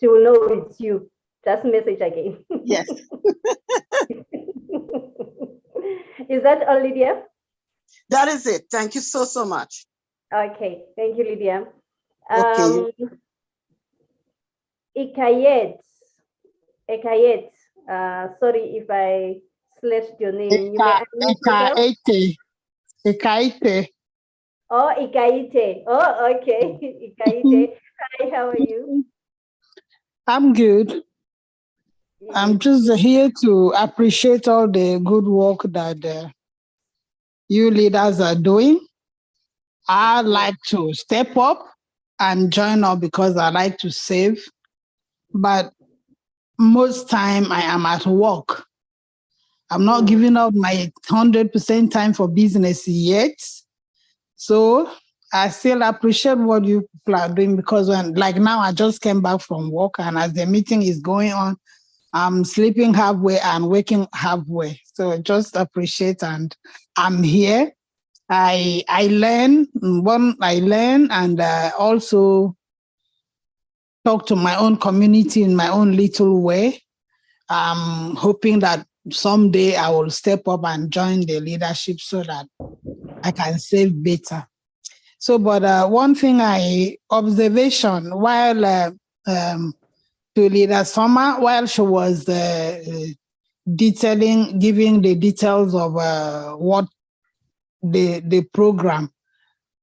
She will know it's you. Just message again. Yes. Is that all, Lydia? That is it. Thank you so, so much. Okay. Thank you, Lydia. Okay. Ikayet. Sorry if I slashed your name. You may unmute yourself. Ikaite. Oh, Ikaite. Oh, okay. Ikaite. Hi, how are you? I'm good. I'm just here to appreciate all the good work that you leaders are doing. I like to step up and join up because I like to save. But most time I am at work. I'm not giving out my 100% time for business yet. So I still appreciate what you people are doing, because like now I just came back from work, and as the meeting is going on, I'm sleeping halfway and waking halfway. So just appreciate, and I'm here. I learn and also talk to my own community in my own little way. I'm hoping that someday I will step up and join the leadership so that I can save better. So, but one thing observation while to Leader Summer, while she was giving the details of what the program,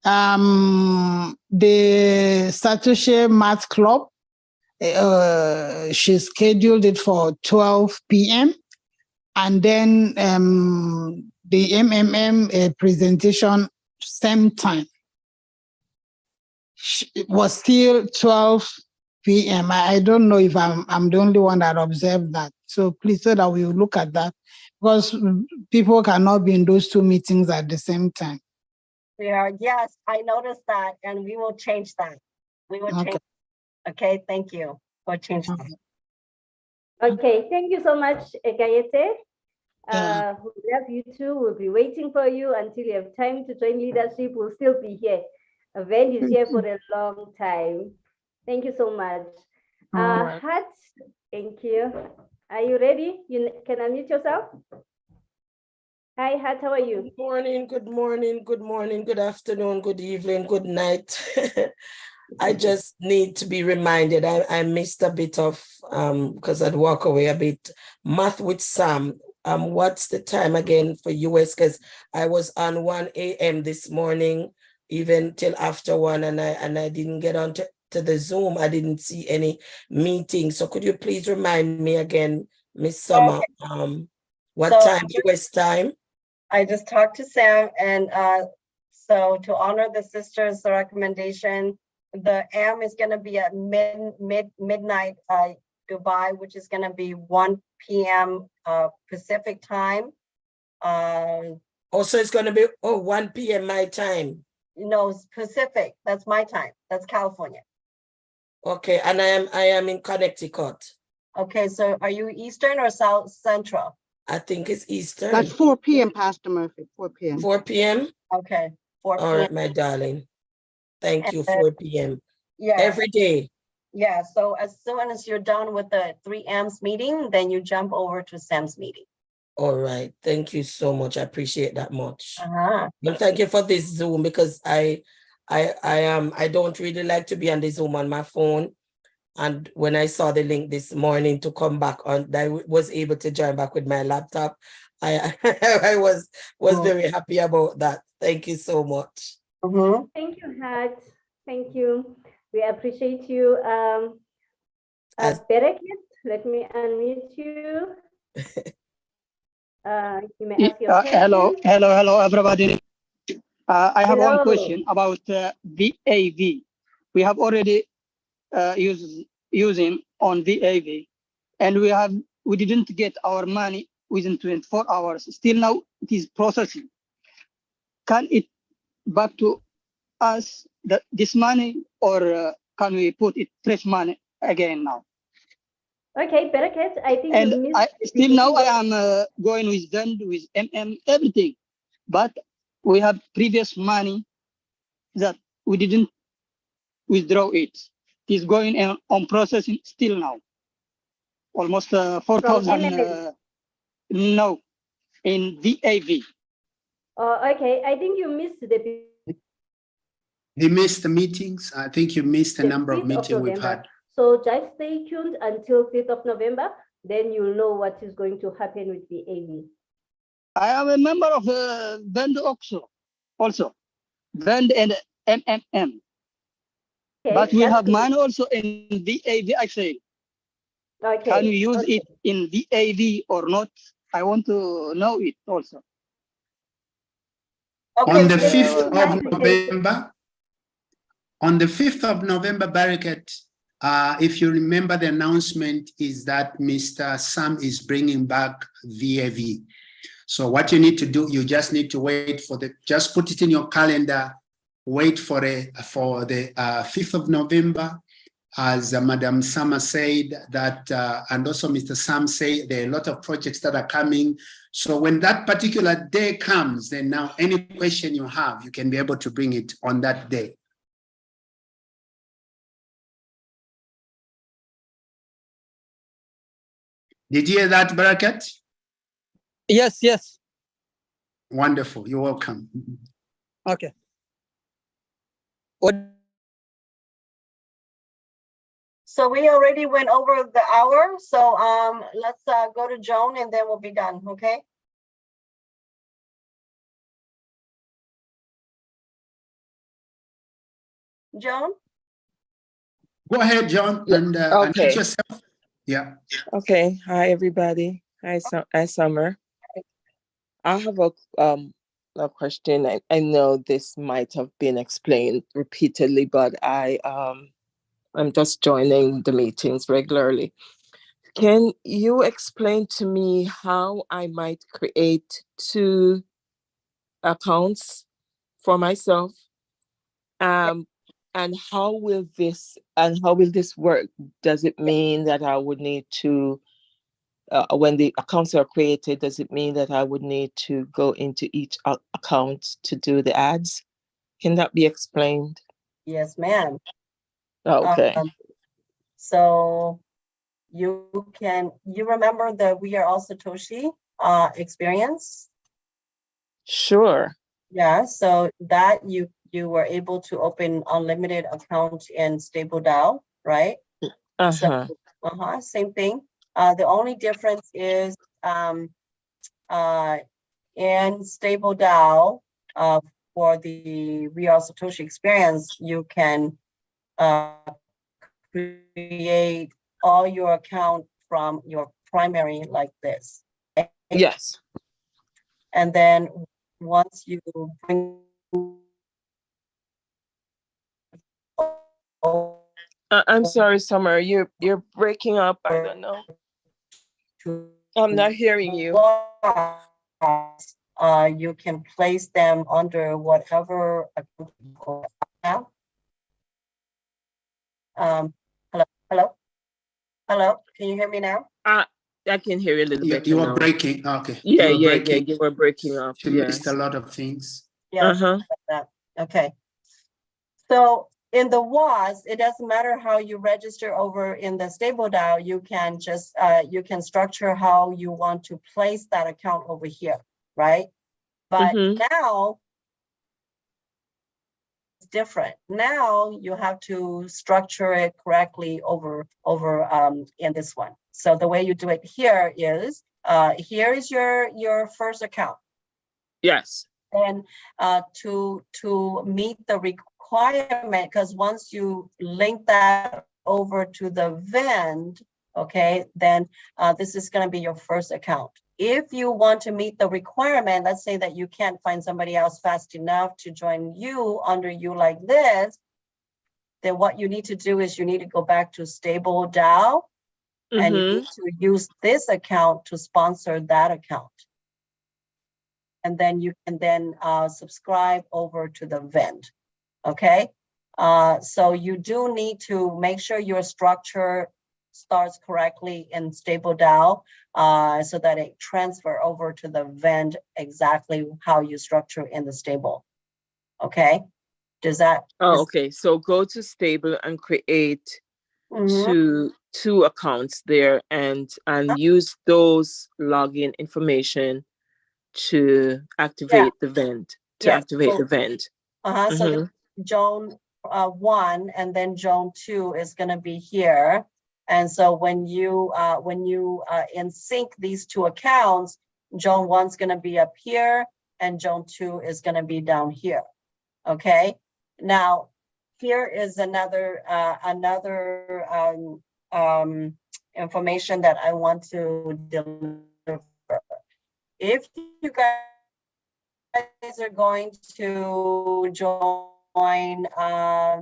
the Satoshi Math Club, she scheduled it for 12 p.m. and then the MMM presentation same time. It was still 12 p.m. I don't know if I'm the only one that observed that. So please, so that we will look at that, because people cannot be in those two meetings at the same time. Yes, I noticed that, and we will change that. We will change. Okay, thank you for changing that. Okay, thank you so much, Ekayete. Yeah. We love you too. We'll be waiting for you until you have time to join leadership. We'll still be here. V.E.N.D is here for a long time. Thank you so much. Hat, thank you. Are you ready? You can unmute yourself. Hi, Hat, how are you? Good morning, good morning, good morning, good afternoon, good evening, good night. I just need to be reminded. I missed a bit of because I'd walk away a bit. Math with Sam. What's the time again for US? Because I was on 1 a.m. this morning, even till after 1, and I didn't get on to the Zoom. I didn't see any meeting. So could you please remind me again, Miss Summer, what time, US time? I just talked to Sam, and so to honor the sisters' recommendation, the AM is going to be at midnight Dubai, which is going to be 1 p.m. Pacific time. Also, it's going to be 1 p.m. my time. No, it's Pacific. That's my time. That's California. Okay, and I am in Connecticut. Okay, so are you Eastern or South Central? I think it's Eastern. That's 4 p.m., Pastor Murphy, 4 p.m. 4 p.m.? Okay, 4 p.m. All right, my darling. Thank you, 4 p.m. Yeah. Every day. Yeah, so as soon as you're done with the 3M's meeting, then you jump over to Sam's meeting. All right, thank you so much. I appreciate that much. Uh-huh. And thank you for this Zoom, because I don't really like to be on the Zoom on my phone. And when I saw the link this morning to come back on, I was able to join back with my laptop. I was very happy about that. Thank you so much. Mm-hmm. Thank you, Hat. Thank you. We appreciate you. Berekit, let me unmute you. You may ask your question. Hello, everybody. I have one question about VAV. We have already using on VAV, and we didn't get our money within 24 hours. Still now it is processing. Can it back to us this money, or can we put it fresh money again now? Okay, Berekit, I think And you missed still now I am going with V.E.N.D, with MM, everything. But we have previous money that we didn't withdraw it. It is going on processing still now. Almost 4,000, no, in VAV. Okay, I think you missed the... You missed the meetings. I think you missed a number of meetings we've had. So just stay tuned until 5th of November, then you'll know what is going to happen with the AV. I am a member of V.E.N.D also V.E.N.D and MMM. Okay, but we have money also in VAV, I say. Okay. Can we use it in VAV or not? I want to know it also. On the 5th of November, Barakat, if you remember, the announcement is that Mr. Sam is bringing back VAV. So what you need to do, you just need to wait for just put it in your calendar, wait for the 5th of November, as Madam Sama said that, and also Mr. Sam said, there are a lot of projects that are coming. So when that particular day comes, then now any question you have, you can be able to bring it on that day. Did you hear that, Barakat? Yes, yes. Wonderful, you're welcome. Okay. So we already went over the hour, so let's go to Joan and then we'll be done, okay? Joan? Go ahead, John, and unmute yourself. Yeah. Okay. Hi, everybody. Hi, Summer. I have a question. I know this might have been explained repeatedly, but I'm just joining the meetings regularly. Can you explain to me how I might create 2 accounts for myself? And how will this work? Does it mean that I would need to when the accounts are created, does it mean that I would need to go into each account to do the ads? Can that be explained? Yes, ma'am. Okay. So you remember the We Are All Satoshi experience? Sure. Yeah, so that you were able to open unlimited account in Stable DAO, right? So same thing. The only difference is in Stable DAO, for the We Are Satoshi experience, you can create all your account from your primary like this. Okay? Yes. And then once you bring I'm sorry, Summer, you're breaking up. I don't know. I'm not hearing you. You can place them under whatever account. Hello. Can you hear me now? I can hear you a little bit. You were now. breaking. Okay. Yeah, you were breaking. You were breaking up. You missed a lot of things. Yeah. Okay. So in the WAS, it doesn't matter how you register over in the Stable DAO. You can just you can structure how you want to place that account over here, right? But now it's different. Now you have to structure it correctly over in this one. So the way you do it here is here is your first account. Yes. And to meet the requirement, because once you link that over to the V.E.N.D, okay, then this is going to be your first account. If you want to meet the requirement, let's say that you can't find somebody else fast enough to join you under you like this, then what you need to do is you need to go back to Stable DAO and you need to use this account to sponsor that account. And then you can then subscribe over to the V.E.N.D, okay? So you do need to make sure your structure starts correctly in Stable DAO so that it transfer over to the V.E.N.D exactly how you structure in the stable, okay? Does that? Okay, so go to Stable and create two accounts there and use those login information to activate the V.E.N.D. Activate the V.E.N.D. So the Joan 1 and then Joan 2 is going to be here. And so when you in sync these two accounts, Joan 1 is going to be up here and Joan 2 is going to be down here. Okay. Now here is another information that I want to deliver. If you guys are going to join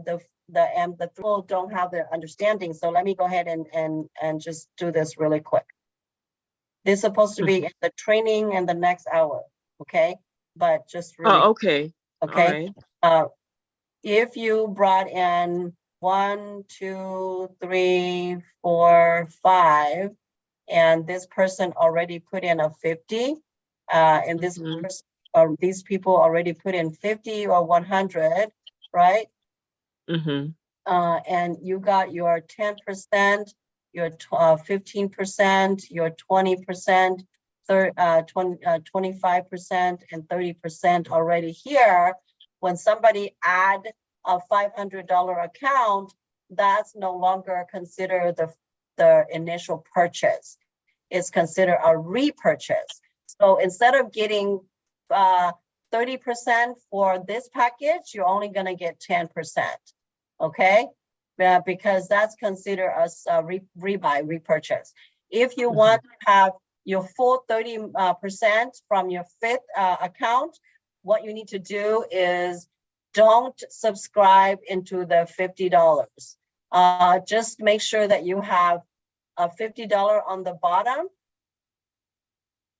the people don't have their understanding, so let me go ahead and just do this really quick. This is supposed to be in the training in the next hour, okay? But just really okay. Okay. If you brought in 1, 2, 3, 4, 5, and this person already put in a 50, and this person, or these people already put in 50 or 100, right? And you got your 10%, your 15%, your 20%, 25%, and 30% already here. When somebody add a $500 account, that's no longer considered the initial purchase. It's considered a repurchase. So instead of getting 30% for this package, you're only going to get 10%. Okay, because that's considered as a repurchase. If you want to have your full 30% from your 5th account, what you need to do is don't subscribe into the $50. Just make sure that you have a $50 on the bottom.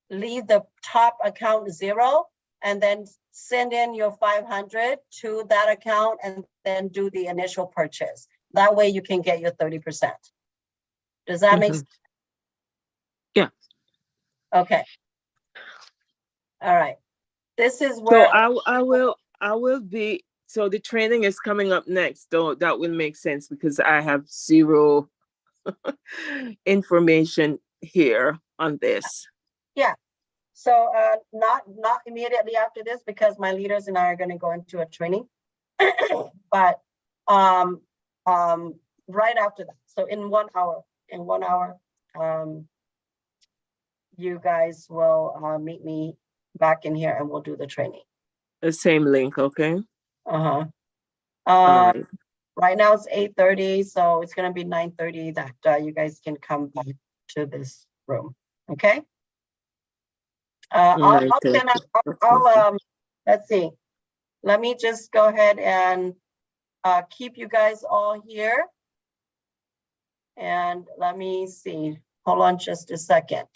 Leave the top account 0 and then send in your 500 to that account and then do the initial purchase. That way you can get your 30%. Does that make sense? Yeah, Okay. All right. This is So where I will be, so the training is coming up next, though that will make sense because I have zero information here on this. yeah. So not immediately after this because my leaders and I are going to go into a training, but right after that. So in 1 hour, you guys will meet me back in here and we'll do the training. The same link, okay? Uh-huh. All right. Right now it's 8:30, so it's gonna be 9:30 that you guys can come back to this room, okay? I'll send out, let's see. Let me just go ahead and keep you guys all here. And let me see, hold on just a second.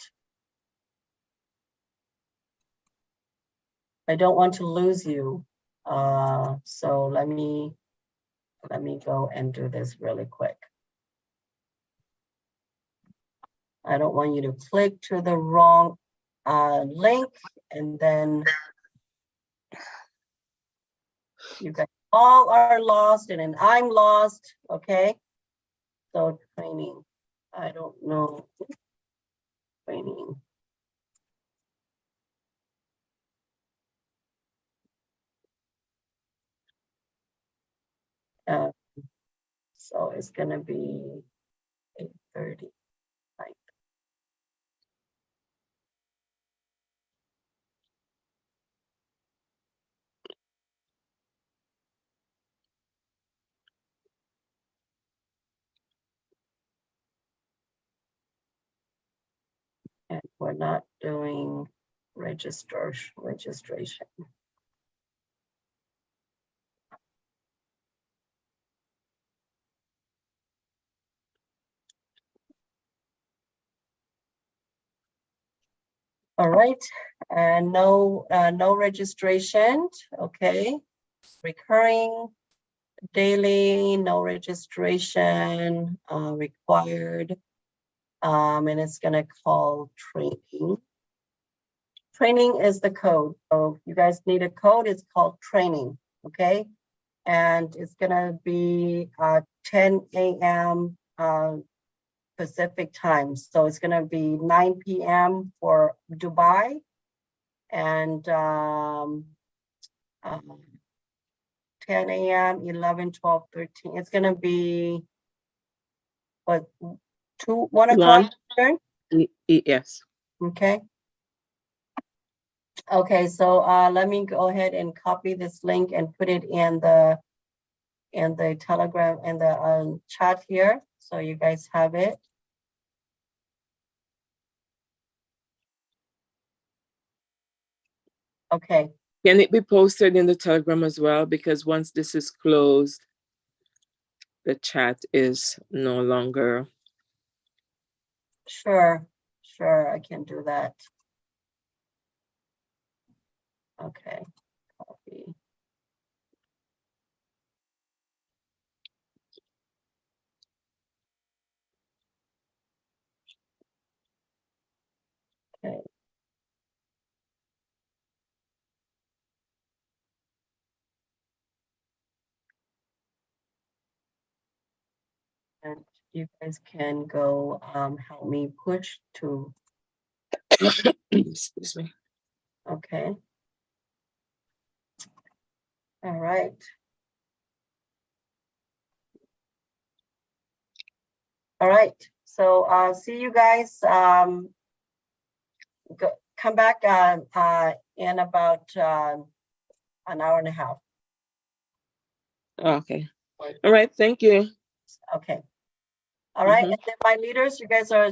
I don't want to lose you. So let me go and do this really quick. I don't want you to click to the wrong link and then you guys all are lost and then I'm lost, okay? So training, I don't know, training. So it's gonna be 8:30. And we're not doing registration. All right, and no registration, okay. Recurring, daily, no registration required. And it's gonna call training. Training is the code. So you guys need a code, it's called training, okay? And it's gonna be 10 a.m. Pacific time. So it's gonna be 9 p.m. for Dubai and 10 a.m., 11, 12, 13. It's gonna be what, 1 o'clock Eastern? Yes. Okay. Okay, so let me go ahead and copy this link and put it in the Telegram and the chat here, so you guys have it. Okay. Can it be posted in the Telegram as well? Because once this is closed, the chat is no longer. Sure, I can do that. Okay, copy. Okay. And you guys can go help me push to. Excuse me. Okay. All right. All right. So see you guys. Come back in about an hour and a half. Okay. All right. Thank you. Okay. All right. And then my leaders, you guys are